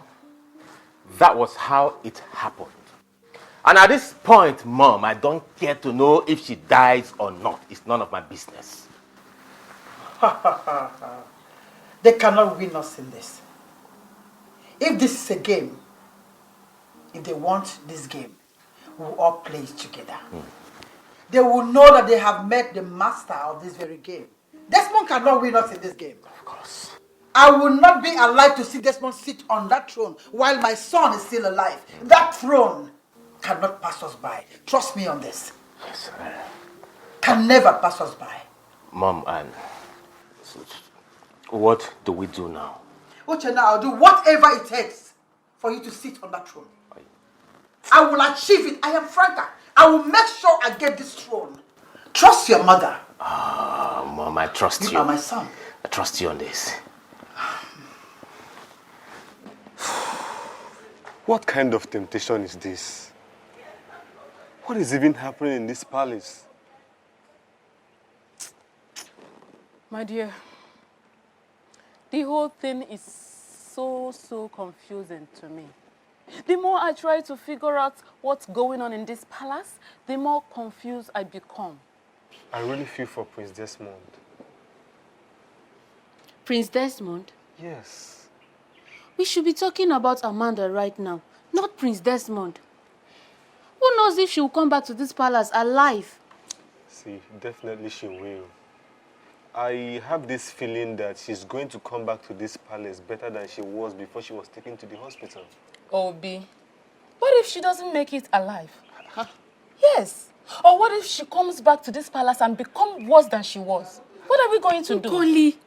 that was how it happened. And at this point, Mom, I don't care to know if she dies or not. It's none of my business. They cannot win us in this. If this is a game, if they want this game, we will all play it together. They will know that they have met the master of this very game. Desmond cannot win us in this game. Of course. I will not be alive to see Desmond sit on that throne while my son is still alive. That throne cannot pass us by. Trust me on this. Yes, sir. Can never pass us by. Mom, and what do we do now? Uchenna, I'll do whatever it takes for you to sit on that throne. I will achieve it. I am Franca. I will make sure I get this throne. Trust your mother. Mom, I trust you. You are my son. I trust you on this. What kind of temptation is this? What is even happening in this palace? My dear, the whole thing is so confusing to me. The more I try to figure out what's going on in this palace, the more confused I become. I really feel for Prince Desmond. Prince Desmond? Yes. We should be talking about Amanda right now, not Prince Desmond. Who knows if she will come back to this palace alive? See, definitely she will. I have this feeling that she's going to come back to this palace better than she was before she was taken to the hospital. Obi, what if she doesn't make it alive? Huh? Yes. Or what if she comes back to this palace and becomes worse than she was? What are we going to do? Nkoli,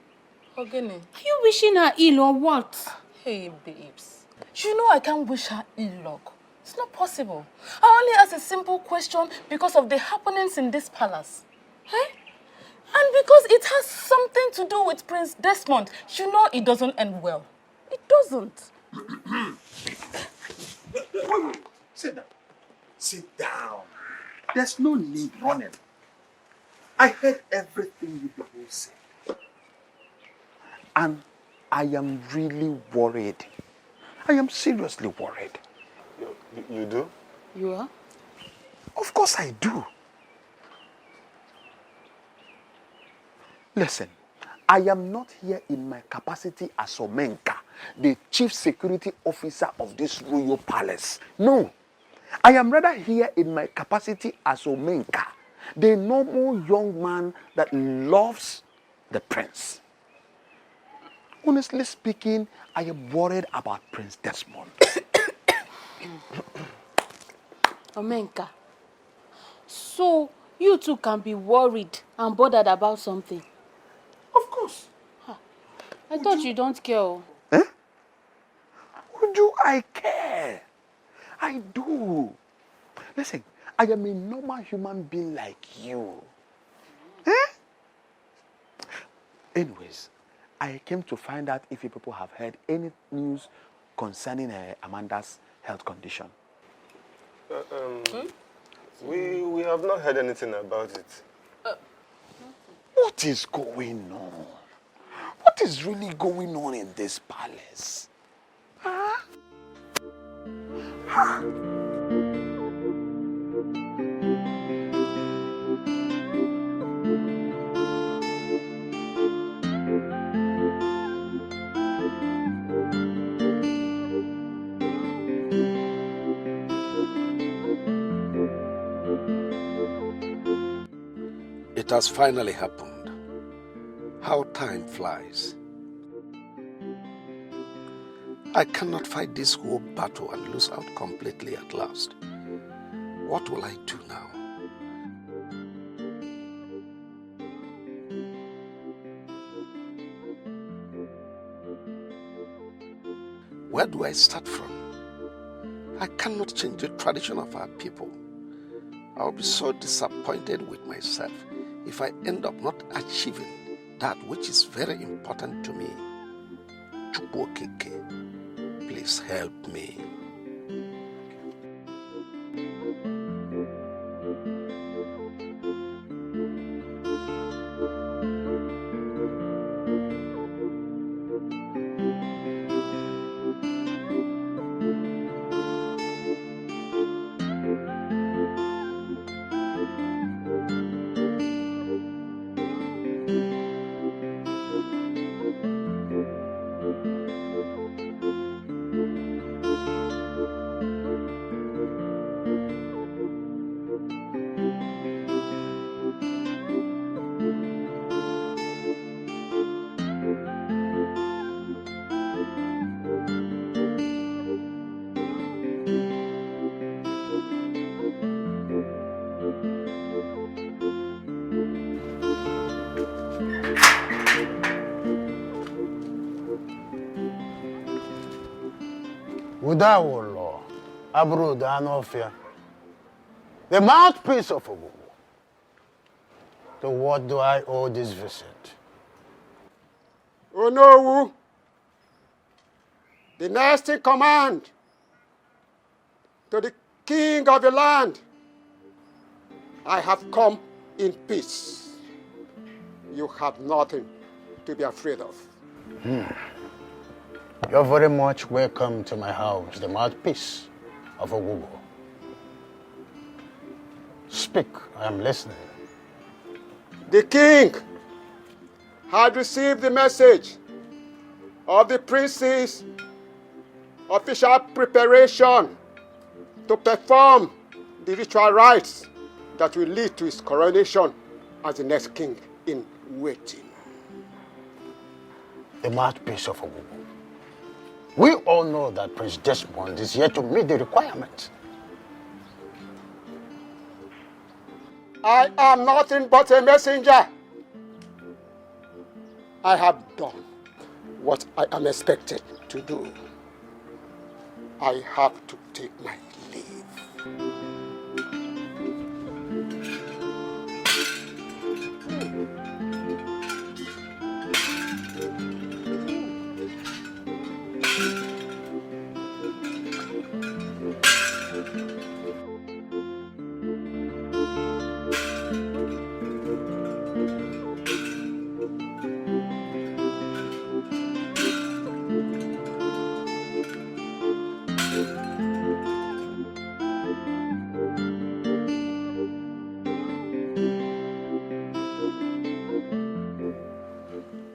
Ogene, are you wishing her ill or what? Hey, babes. You know I can't wish her ill luck. It's not possible. I only asked a simple question because of the happenings in this palace. Eh? And because it has something to do with Prince Desmond, you know it doesn't end well. It doesn't. Wait. Sit down. Sit down. There's no need running. I heard everything you people said. And I am really worried. I am seriously worried. You do? You are? Of course I do. Listen, I am not here in my capacity as Omenka, the chief security officer of this royal palace. No, I am rather here in my capacity as Omenka, the normal young man that loves the prince. Honestly speaking, I am worried about Prince Desmond. Omenka, so you two can be worried and bothered about something? Of course. I thought you don't care. Eh? Do I care? I do. Listen, I am a normal human being like you. Eh? Anyways, I came to find out if you people have heard any news concerning Amanda's health condition. We have not heard anything about it. What is going on? What is really going on in this palace? Huh? Huh? It has finally happened. How time flies. I cannot fight this whole battle and lose out completely at last. What will I do now? Where do I start from? I cannot change the tradition of our people. I'll be so disappointed with myself if I end up not achieving that which is very important to me. Chukwokeke, please help me. Udawolo, Abru Danofia, the mouthpiece of Ogugu. To what do I owe this visit? Onowu, the next in command to the king of the land, I have come in peace. You have nothing to be afraid of. You're very much welcome to my house, the mouthpiece of Ogugo. Speak, I am listening. The king had received the message of the prince's official preparation to perform the ritual rites that will lead to his coronation as the next king in waiting. The mouthpiece of Ogugo. We all know that Prince Desmond is here to meet the requirements. I am nothing but a messenger. I have done what I am expected to do. I have to take my leave.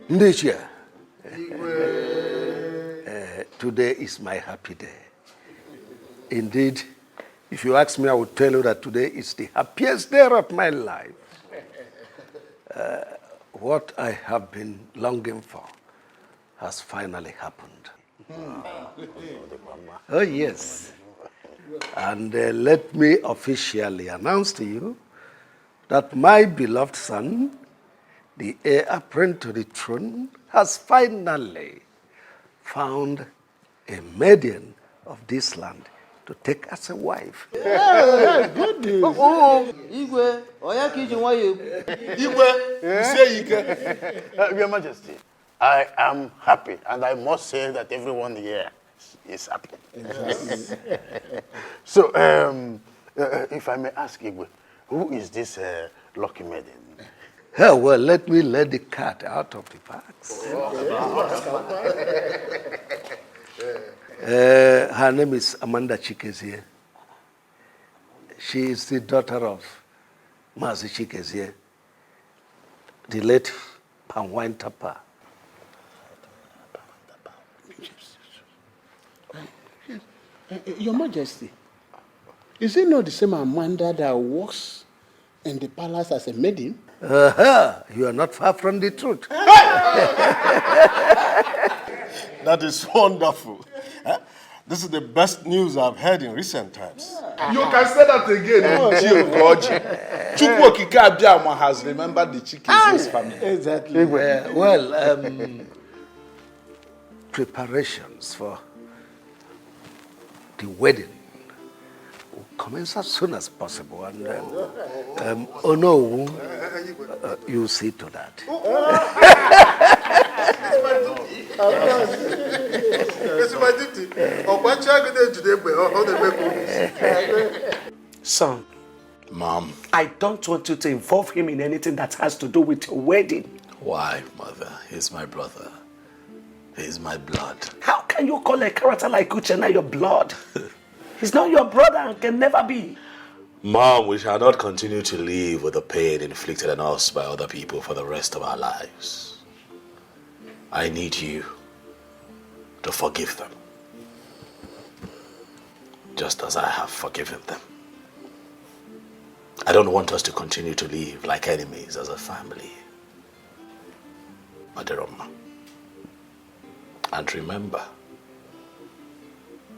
Ndechia, today is my happy day. Indeed, if you ask me, I will tell you that today is the happiest day of my life. What I have been longing for has finally happened. Oh, yes. And let me officially announce to you that my beloved son, the heir apparent to the throne, has finally found a maiden of this land to take as a wife. Good news. Igwe, oya kiji nwayo. Igwe, say Ike. Your Majesty, I am happy, and I must say that everyone here is happy. So, if I may ask Igwe, who is this lucky maiden? Oh, well, let me let the cat out of the box. Her name is Amanda Chikezie. She is the daughter of Mazi Chikezie, the late Panwine Tapa. Your Majesty, is it not the same Amanda that works in the palace as a maiden? You are not far from the truth. That is wonderful. This is the best news I've heard in recent times. You can say that again. Chukwu Abiyama has remembered the Chikeze's family. Exactly. Preparations for the wedding will commence as soon as possible. And oh no, you see to that. Son. Mom. I don't want you to involve him in anything that has to do with your wedding. Why, Mother? He's my brother. He's my blood. How can you call a character like Uchenna your blood? He's not your brother and can never be. Mom, we shall not continue to live with the pain inflicted on us by other people for the rest of our lives. I need you to forgive them, just as I have forgiven them. I don't want us to continue to live like enemies as a family. Aderoma. And remember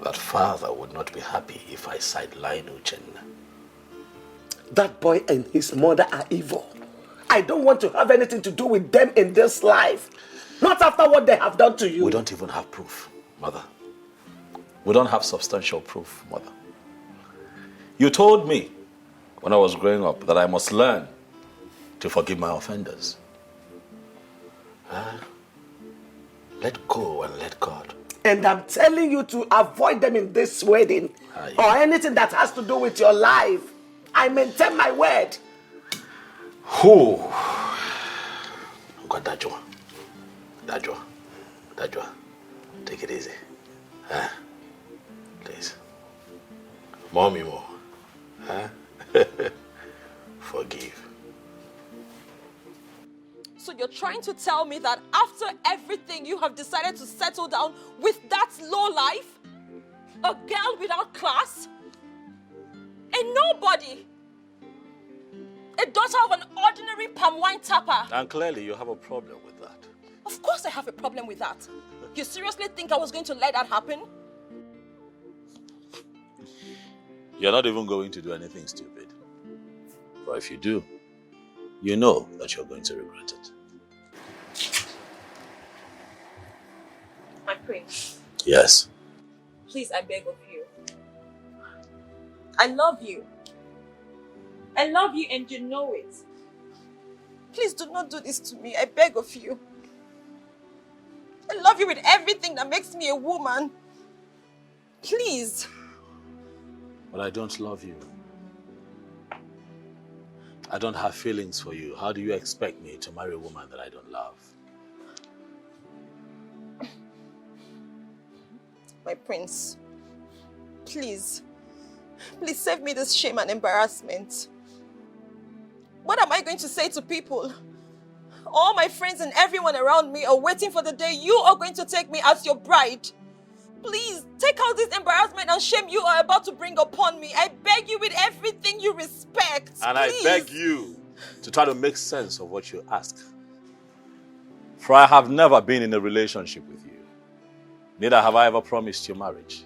that father would not be happy if I sideline Uchenna. That boy and his mother are evil. I don't want to have anything to do with them in this life. Not after what they have done to you. We don't even have proof, Mother. We don't have substantial proof, Mother. You told me when I was growing up that I must learn to forgive my offenders. Let go and let God. And I'm telling you to avoid them in this wedding or anything that has to do with your life. I maintain my word. Who? Got Dajwa. Take it easy. Huh? Please. Mommy more. Huh? Forgive. So you're trying to tell me that after everything you have decided to settle down with that low life? A girl without class? A nobody? A daughter of an ordinary palm wine tapper? And clearly you have a problem with that. Of course I have a problem with that. You seriously think I was going to let that happen? You're not even going to do anything stupid. But if you do, you know that you're going to regret it. My prince. Yes. Please, I beg of you. I love you. I love you and you know it. Please do not do this to me. I beg of you. I love you with everything that makes me a woman. Please. But I don't love you. I don't have feelings for you. How do you expect me to marry a woman that I don't love? My prince, please save me this shame and embarrassment. What am I going to say to people? All my friends and everyone around me are waiting for the day you are going to take me as your bride. Please, take out this embarrassment and shame you are about to bring upon me. I beg you with everything you respect. And please. I beg you to try to make sense of what you ask. For I have never been in a relationship with you. Neither have I ever promised you marriage.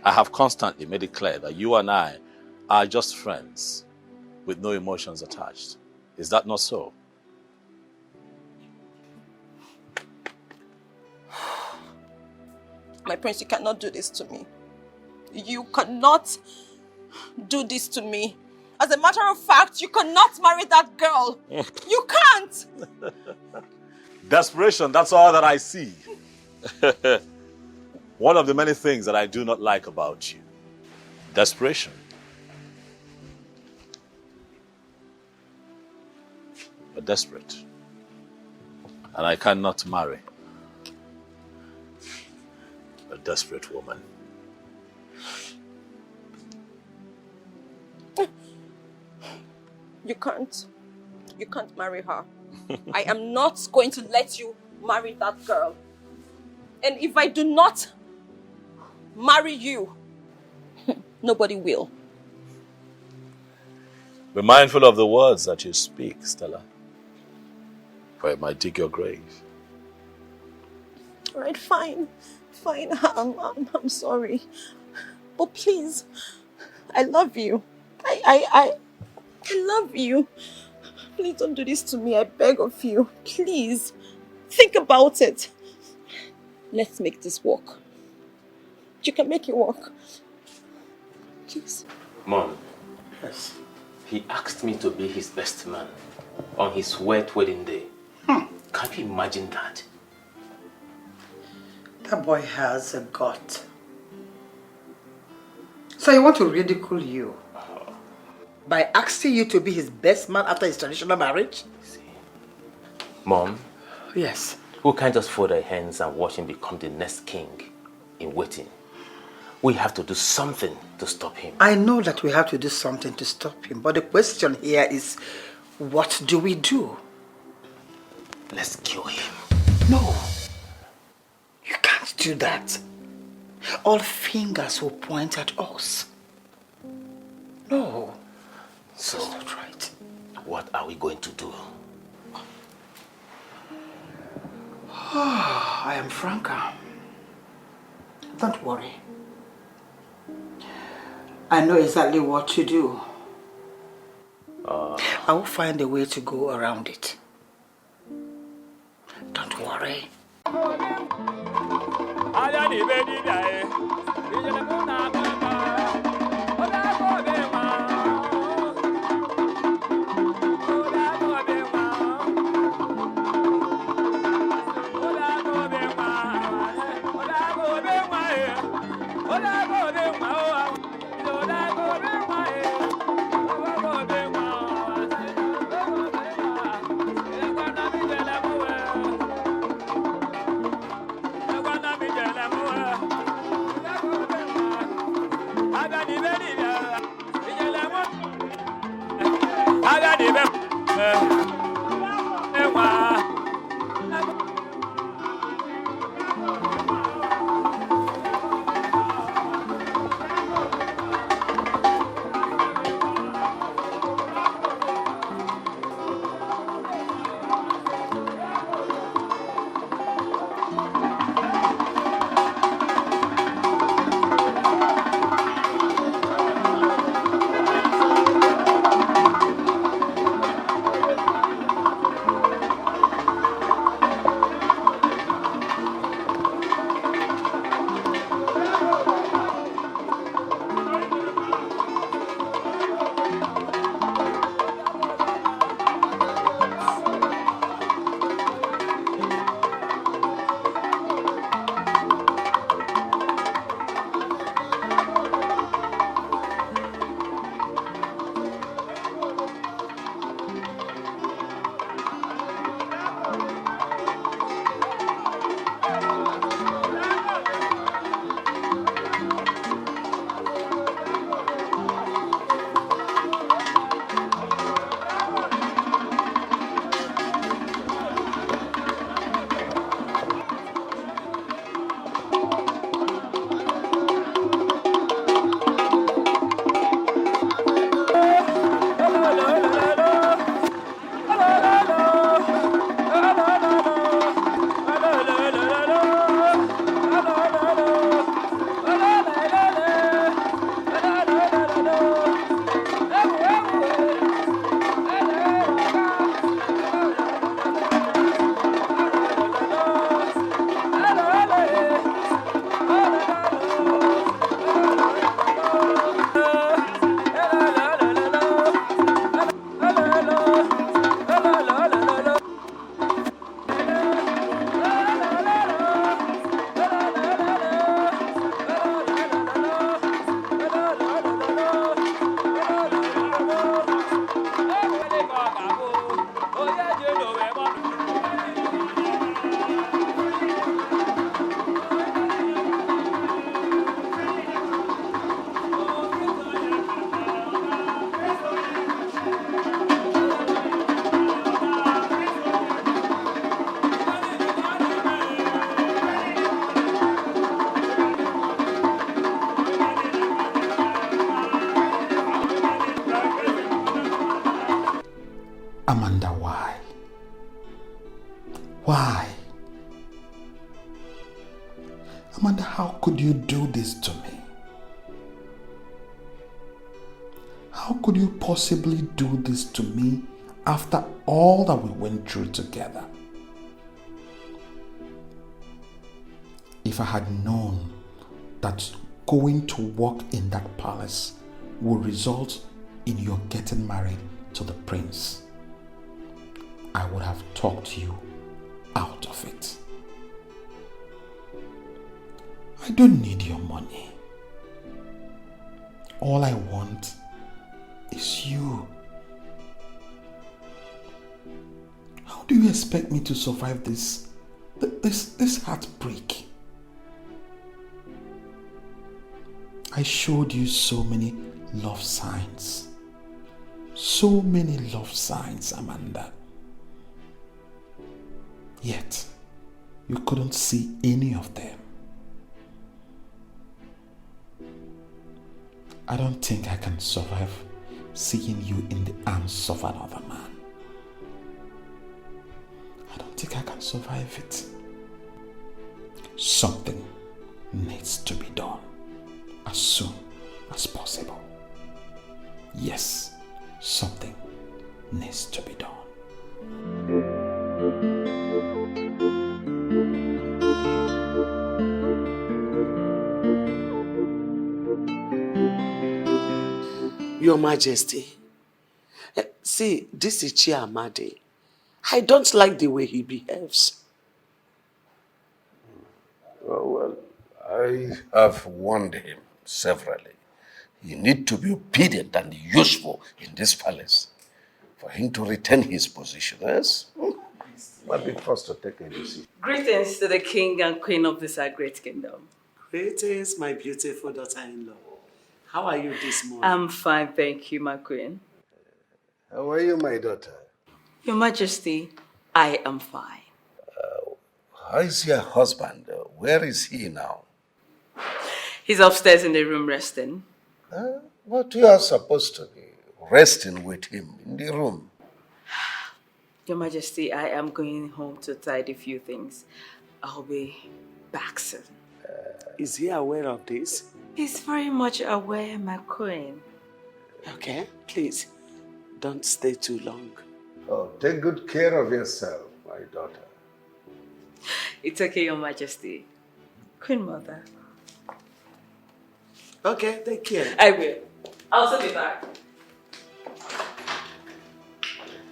I have constantly made it clear that you and I are just friends with no emotions attached. Is that not so? My prince, you cannot do this to me. You cannot do this to me. As a matter of fact, you cannot marry that girl. You can't! Desperation, that's all that I see. One of the many things that I do not like about you. Desperation. But desperate. And I cannot marry a desperate woman. You can't. You can't marry her. I am not going to let you marry that girl. And if I do not marry you, nobody will. Be mindful of the words that you speak, Stella, for it might dig your grave. All right, fine. Fine, I'm sorry. But please, I love you. I love you. Please don't do this to me. I beg of you. Please, think about it. Let's make this work. You can make it work. Please. Mom. Yes. He asked me to be his best man on his wet wedding day. Can you imagine that? That boy has a gut. So you want to ridicule you by asking you to be his best man after his traditional marriage? Mom? Yes. We can't just fold our hands and watch him become the next king in waiting. We have to do something to stop him. I know that we have to do something to stop him, but the question here is, what do we do? Let's kill him. No. You can't do that. All fingers will point at us. No. So, that's not right. What are we going to do? I am Franca. Don't worry. I know exactly what to do. I will find a way to go around it. Don't worry. Why? Amanda, how could you do this to me? How could you possibly do this to me after all that we went through together? If I had known that going to work in that palace would result in your getting married to the prince, I would have talked you out of it. I don't need your money. All I want is you. How do you expect me to survive this heartbreak? I showed you so many love signs. So many love signs, Amanda. Yet, you couldn't see any of them. I don't think I can survive seeing you in the arms of another man. I don't think I can survive it. Something needs to be done as soon as possible. Yes, something needs to be done. Your Majesty, see, this is Chiamadi. I don't like the way he behaves. Well, I have warned him severally. You need to be obedient and useful in this palace for him to retain his position, yes? Might be forced to take a decision. Greetings to the king and queen of this our great kingdom. Greetings, my beautiful daughter-in-law. How are you this morning? I'm fine, thank you, my queen. How are you, my daughter? Your Majesty, I am fine. How is your husband? Where is he now? He's upstairs in the room resting. But you are supposed to be resting with him in the room. Your Majesty, I am going home to tidy a few things. I'll be back soon. Is he aware of this? He's very much aware, my queen. Okay, please, don't stay too long. Oh, take good care of yourself, my daughter. It's okay, Your Majesty. Queen Mother. Okay, take care. I will. I'll also be back.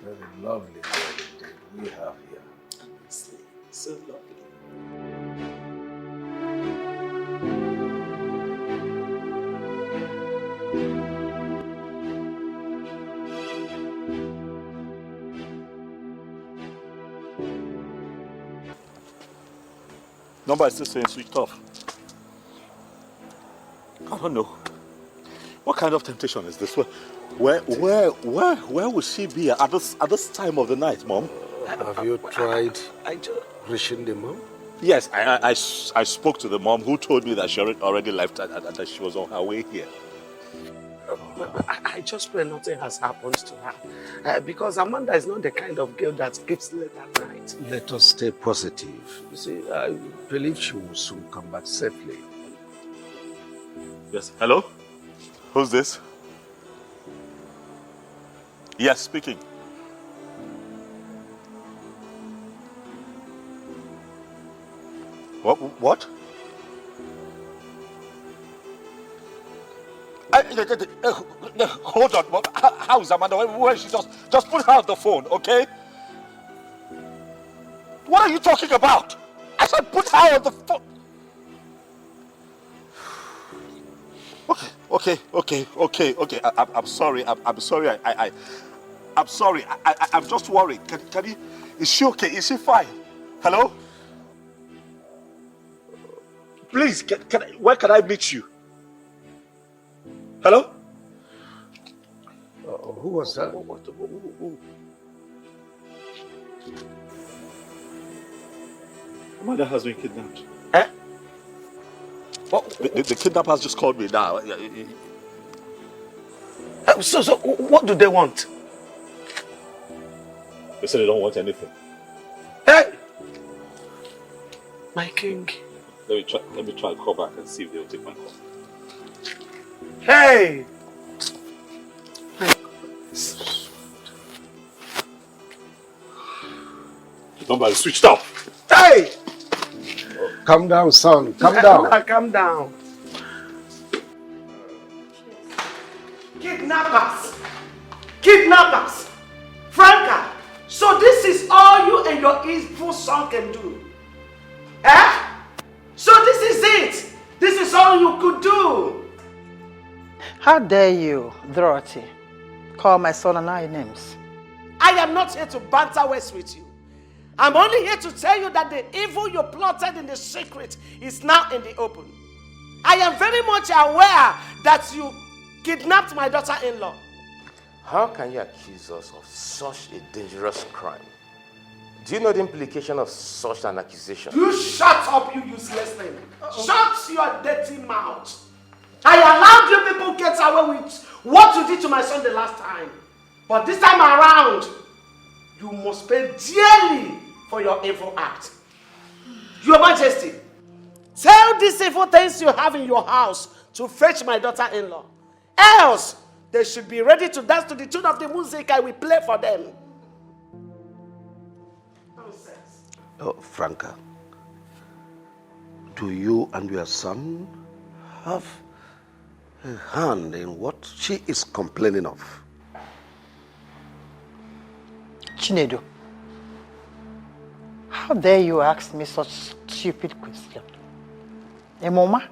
Very lovely wedding we have here. Honestly, so lovely. Number is still saying switched off. I don't know. What kind of temptation is this? Where would she be at this time of the night, Mom? Have you tried reaching the mom? Yes, I spoke to the mom who told me that she already left and that she was on her way here. I just pray nothing has happened to her. Because Amanda is not the kind of girl that sleeps late at night. Let us stay positive. You see, I believe she will soon come back safely. Yes, hello? Who's this? Yes, speaking. What? Hold on. How is Amanda? Where is she? Just put her on the phone, okay? What are you talking about? I said put her on the phone. Okay. I'm sorry. I'm sorry. I'm sorry. I'm just worried. Can you? Is she okay? Is she fine? Hello? Please, where can I meet you? Hello? Who was that? Amanda has been kidnapped. Eh? The kidnappers just called me now. So what do they want? They said they don't want anything. Hey! My king. Let me try and call back and see if they'll take my call. Hey! The number is switched off. Hey! Calm down, son. Calm down. Calm down. Kidnappers! Kidnappers! Franca! So this is all you and your evil son can do? Eh? So this is it? This is all you could do? How dare you, Dorothy, call my son and I names? I am not here to banter words with you. I'm only here to tell you that the evil you plotted in the secret is now in the open. I am very much aware that you kidnapped my daughter-in-law. How can you accuse us of such a dangerous crime? Do you know the implication of such an accusation? You shut up, you useless thing. Shut your dirty mouth. I allowed you people get away with what you did to my son the last time. But this time around, you must pay dearly for your evil act. Your Majesty, tell these evil things you have in your house to fetch my daughter-in-law. Else, they should be ready to dance to the tune of the music I will play for them. Oh, Franca, do you and your son have a hand in what she is complaining of? Chinedu, how dare you ask me such stupid question? Emoma?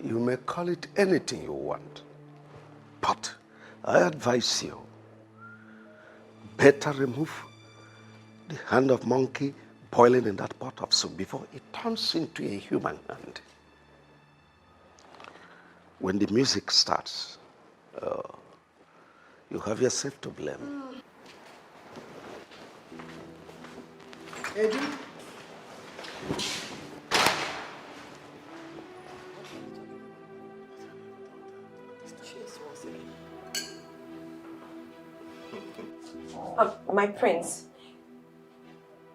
You may call it anything you want, but I advise you, better remove the hand of monkey boiling in that pot of soup before it turns into a human hand. When the music starts, you have yourself to blame. Eddie? My prince,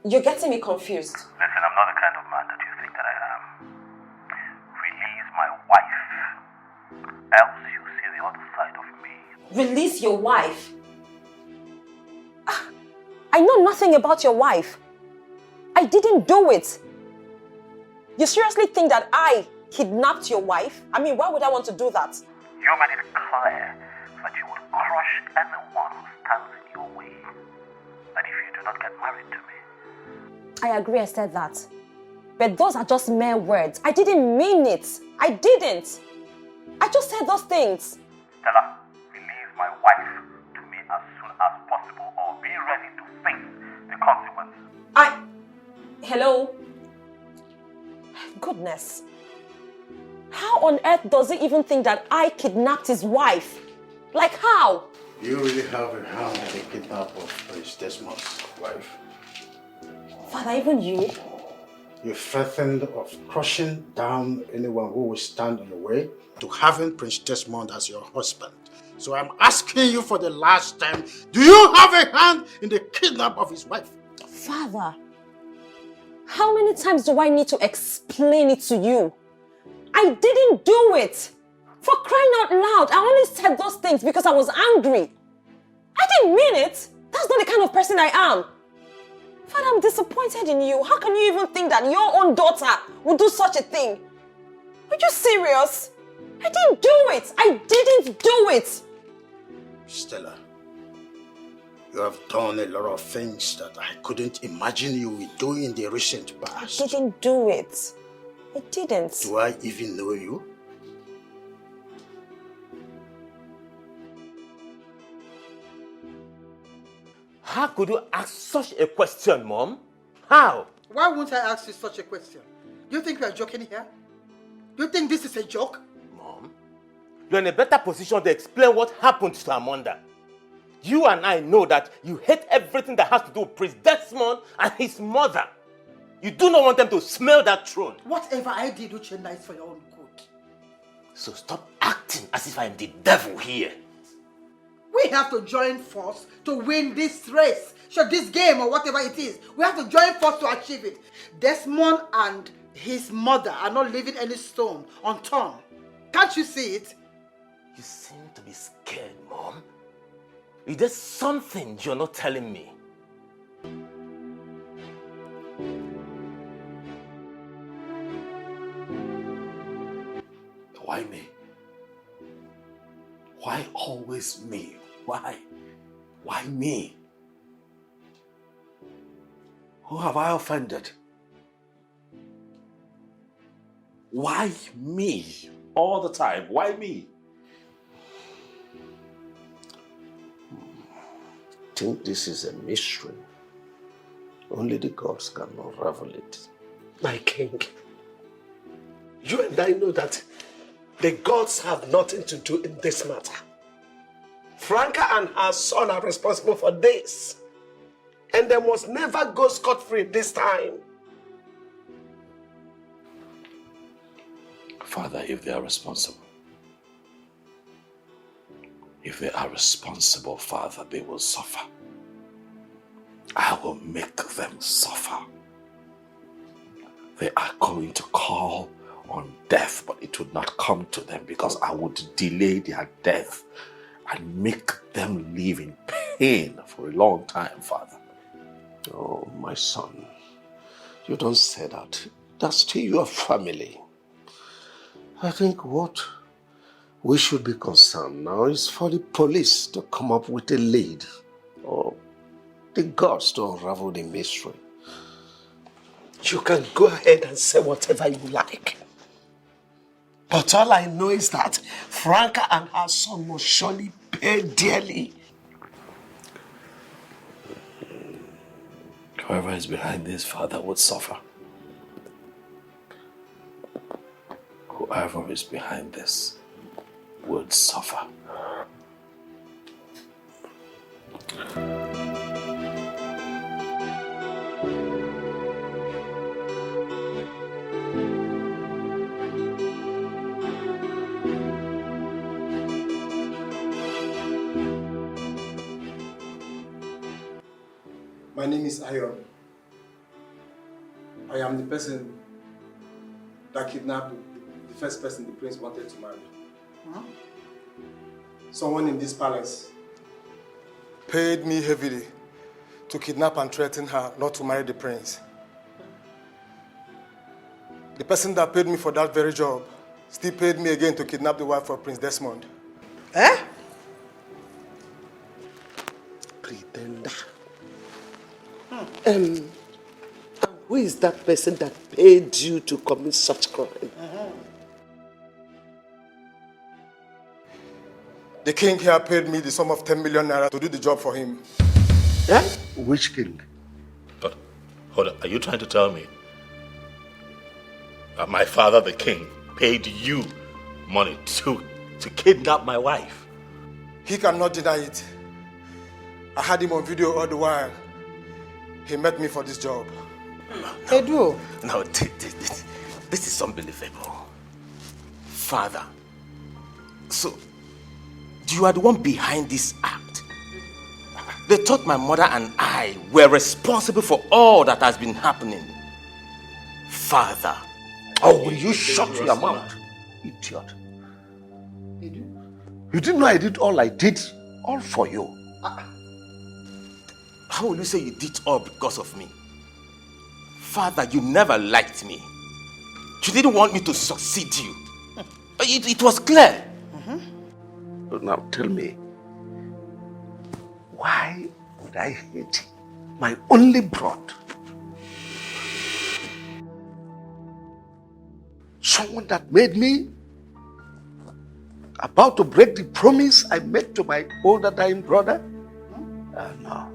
you're getting me confused. Listen, I'm not the kind of man that you think that I am. Release my wife, else you see the other side of me. Release your wife? I know nothing about your wife. I didn't do it. You seriously think that I kidnapped your wife? I mean, why would I want to do that? You made it clear that you would crush anyone who stands in your way. That if you do not get married to me. I agree I said that. But those are just mere words. I didn't mean it. I didn't. I just said those things. Stella, release my wife to me as soon as possible or be ready to face the consequences. Hello? Goodness. How on earth does he even think that I kidnapped his wife? Like how? You really have a hand in the kidnap of Prince Desmond's wife. Father, even you? You threatened of crushing down anyone who will stand in the way to having Prince Desmond as your husband. So I'm asking you for the last time, do you have a hand in the kidnap of his wife? Father, how many times do I need to explain it to you? I didn't do it. For crying out loud, I only said those things because I was angry. I didn't mean it. That's not the kind of person I am. Father, I'm disappointed in you. How can you even think that your own daughter would do such a thing? Are you serious? I didn't do it. I didn't do it. Stella, you have done a lot of things that I couldn't imagine you would do in the recent past. I didn't do it. I didn't. Do I even know you? How could you ask such a question, Mom? How? Why won't I ask you such a question? Do you think we are joking here? Do you think this is a joke? Mom, you're in a better position to explain what happened to Amanda. You and I know that you hate everything that has to do with Prince Desmond and his mother. You do not want them to smell that throne. Whatever I did, Uchenna, is for your own good. So stop acting as if I'm the devil here. We have to join force to win this race So this game or whatever it is, we have to join force to achieve it. Desmond and his mother are not leaving any stone unturned. Can't you see it? You seem to be scared, Mom. Is there something you're not telling me? Why me? Why always me? Why? Why me? Who have I offended? Why me? All the time. Why me? I think this is a mystery. Only the gods can unravel it. My king, you and I know that the gods have nothing to do in this matter. Franca and her son are responsible for this. And they must never go scot-free this time. Father, if they are responsible, Father, they will suffer. I will make them suffer. They are going to call on death, but it would not come to them because I would delay their death and make them live in pain for a long time, Father. Oh, my son, you don't say that. That's still your family. I think what we should be concerned now is for the police to come up with a lead, or the gods to unravel the mystery. You can go ahead and say whatever you like. But all I know is that Franca and her son must surely pay dearly. Whoever is behind this, Father, would suffer. Whoever is behind this would suffer. My name is Ayon. I am the person that kidnapped the first person the prince wanted to marry. Huh? Someone in this palace paid me heavily to kidnap and threaten her not to marry the prince. The person that paid me for that very job still paid me again to kidnap the wife of Prince Desmond. Eh? Pretender. And who is that person that paid you to commit such crime? The king here paid me the sum of 10 million naira to do the job for him. Eh? Which king? But, hold on, are you trying to tell me that my father, the king, paid you money to kidnap my wife? He cannot deny it. I had him on video all the while. He met me for this job. Edu. No, this is unbelievable. Father, so you are the one behind this act. They thought my mother and I were responsible for all that has been happening. Father. Oh, will you shut your mouth, idiot? You didn't know I did all I did, all for you. How will you say you did all because of me? Father, you never liked me. You didn't want me to succeed you. It was clear. Now tell me, why would I hate my only brother? Someone that made me about to break the promise I made to my older dying brother? No.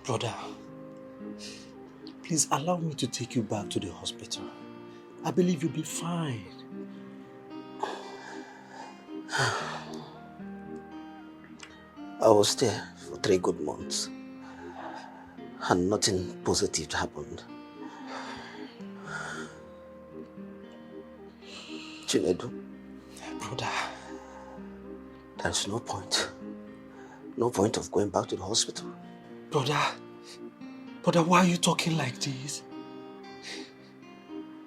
Brother, please allow me to take you back to the hospital. I believe you'll be fine. I was there for 3 good months and nothing positive happened. Chinedu. Brother, There's no point. No point of going back to the hospital. Brother, why are you talking like this?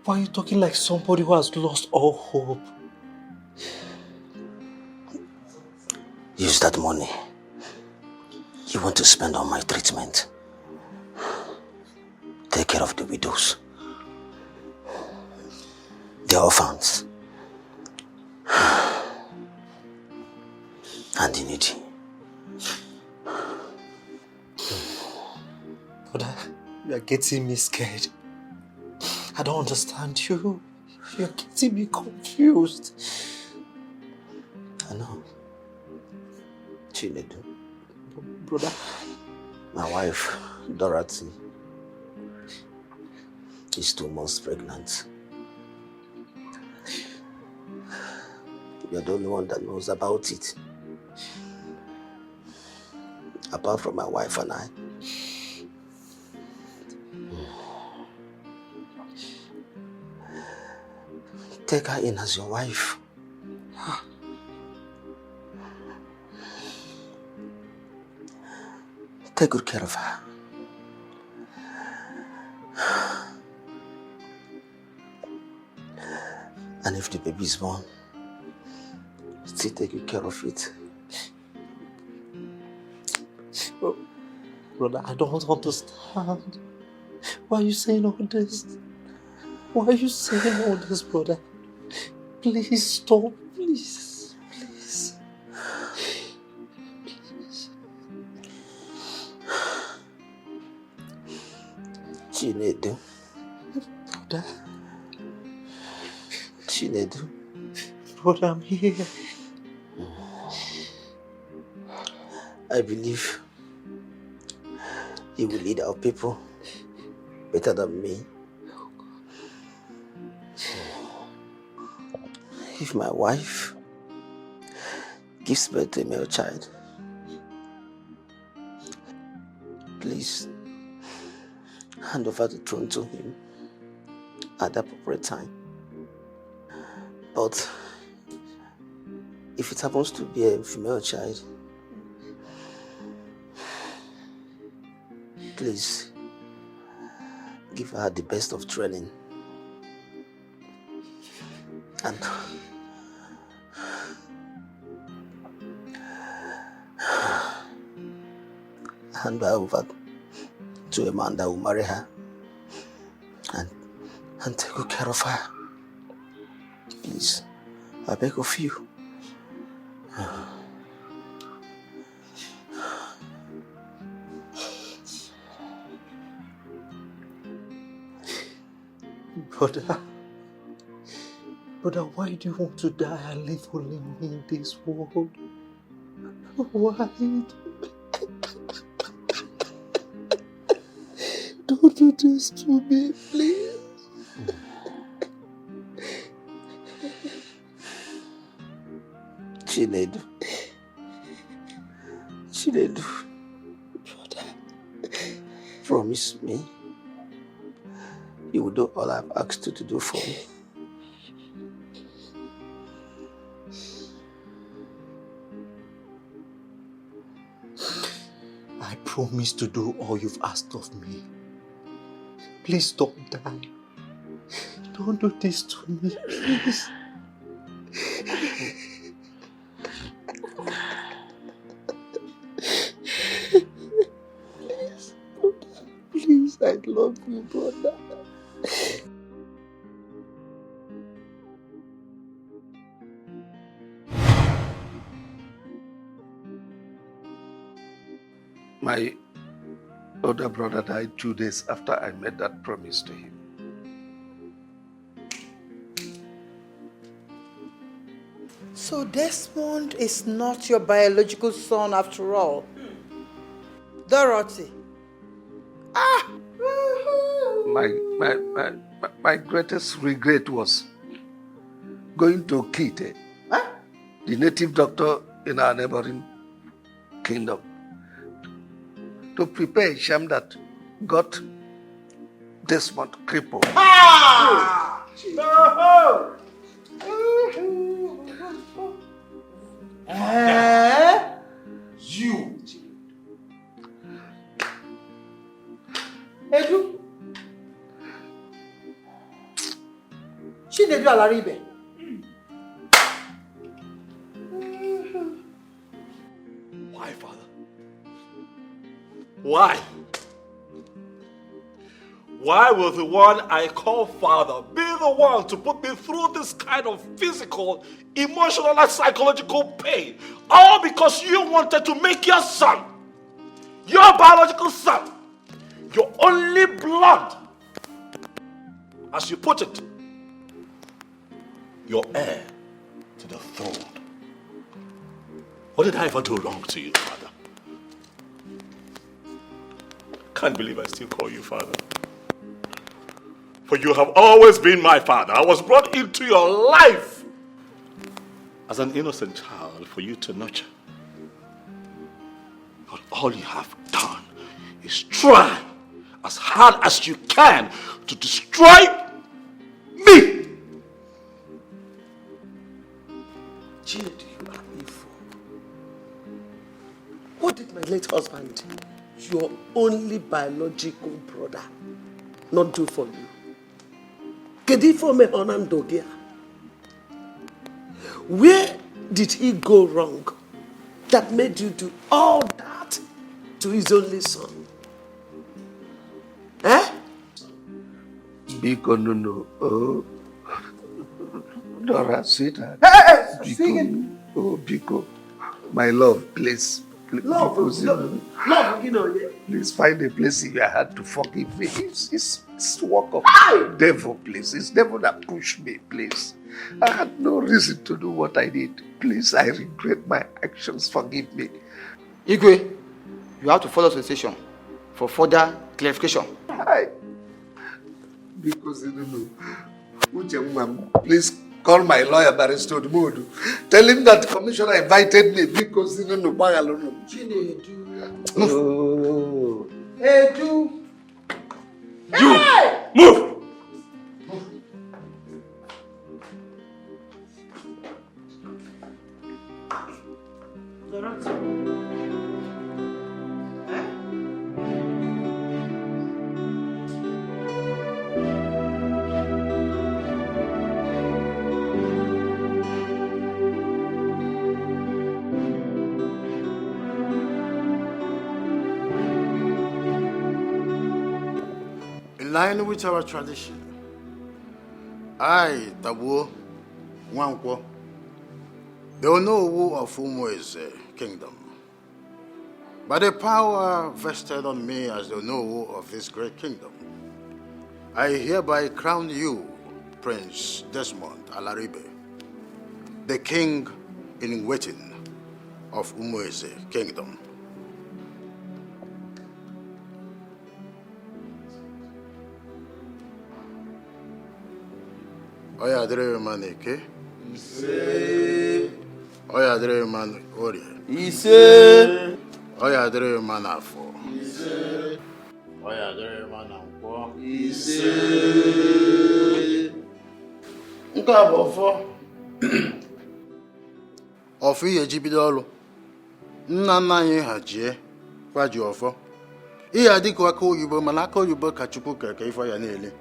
Why are you talking like somebody who has lost all hope? Use that money you want to spend on my treatment. Take care of the widows, the orphans, and the needy. Brother, you are getting me scared. I don't understand you. You're getting me confused. I know. Chinedu. Brother. My wife, Dorothy, is 2 months pregnant. You're the only one that knows about it. Apart from my wife and I. Take her in as your wife. Take good care of her. And if the baby is born, still take good care of it. Oh, brother, I don't understand. Why are you saying all this? Why are you saying all this, brother? Please stop, please. Please. Please. Chinedu. Brother. Chinedu. Brother, I'm here. I believe you will lead our people better than me. If my wife gives birth to a male child, please hand over the throne to him at the appropriate time. But if it happens to be a female child, please give her the best of training and hand her over to a man that will marry her and take good care of her. Please, I beg of you. Brother, why do you want to die and leave only me in this world? Why? Don't do this to me, please. Chinedu. Brother, promise me you will do all I've asked you to do for me. I promise to do all you've asked of me. Please don't die. Don't do this to me, please. Please, I love you, brother. My older brother died 2 days after I made that promise to him. So Desmond is not your biological son after all. Dorothy. My greatest regret was going to Kite, the native doctor in our neighboring kingdom, to prepare a sham that got Desmond crippled. You. Edu. She did you alaribe. Why, Father? Why? Why will the one I call Father be the one to put me through this kind of physical, emotional, and psychological pain? All because you wanted to make your son, your biological son, your only blood, as you put it, your heir to the throne. What did I ever do wrong to you, Father? Can't believe I still call you Father. For you have always been my father. I was brought into your life as an innocent child for you to nurture. But all you have done is try as hard as you can to destroy me. Chinedu, you are evil. What did my late husband, your only biological brother, not do for you? Where did he go wrong that made you do all that to his only son? Eh? Biko, no. Oh, Dora, sweetheart. Hey, Biko. sing it. Oh, Biko. My love, please. Love, you know, please find a place in your heart to forgive me. It's work of devil, please. It's devil that pushed me, please. I had no reason to do what I did. Please, I regret my actions. Forgive me. Igwe, you have to follow the station for further clarification. Hi. Because you don't know. Please call my lawyer, Barrister Modu. Tell him that the commissioner invited me because you don't know. Chinedu. Oh. Edu. You! Hey! Move! In line with our tradition, I, Tabu, Wankwo, the Onowu of Umueze kingdom, by the power vested on me as the Onowu of this great kingdom, I hereby crown you, Prince Desmond Alaribe, the king in waiting of Umueze kingdom. Oya dere man eke. Ise. Oya dere man orie. Ise. Oya dere man afo. Ise. Oya dere man ankwo. Ise. Nke a bụ ọfọ. Ọfọ ihe ji bido ọrụ. Nna nna anyị ha jie kwa ji ọfọ. Ihe adịkwa aka oyibo mana aka oyibo ka Chukwu keke ifo ya na-ele.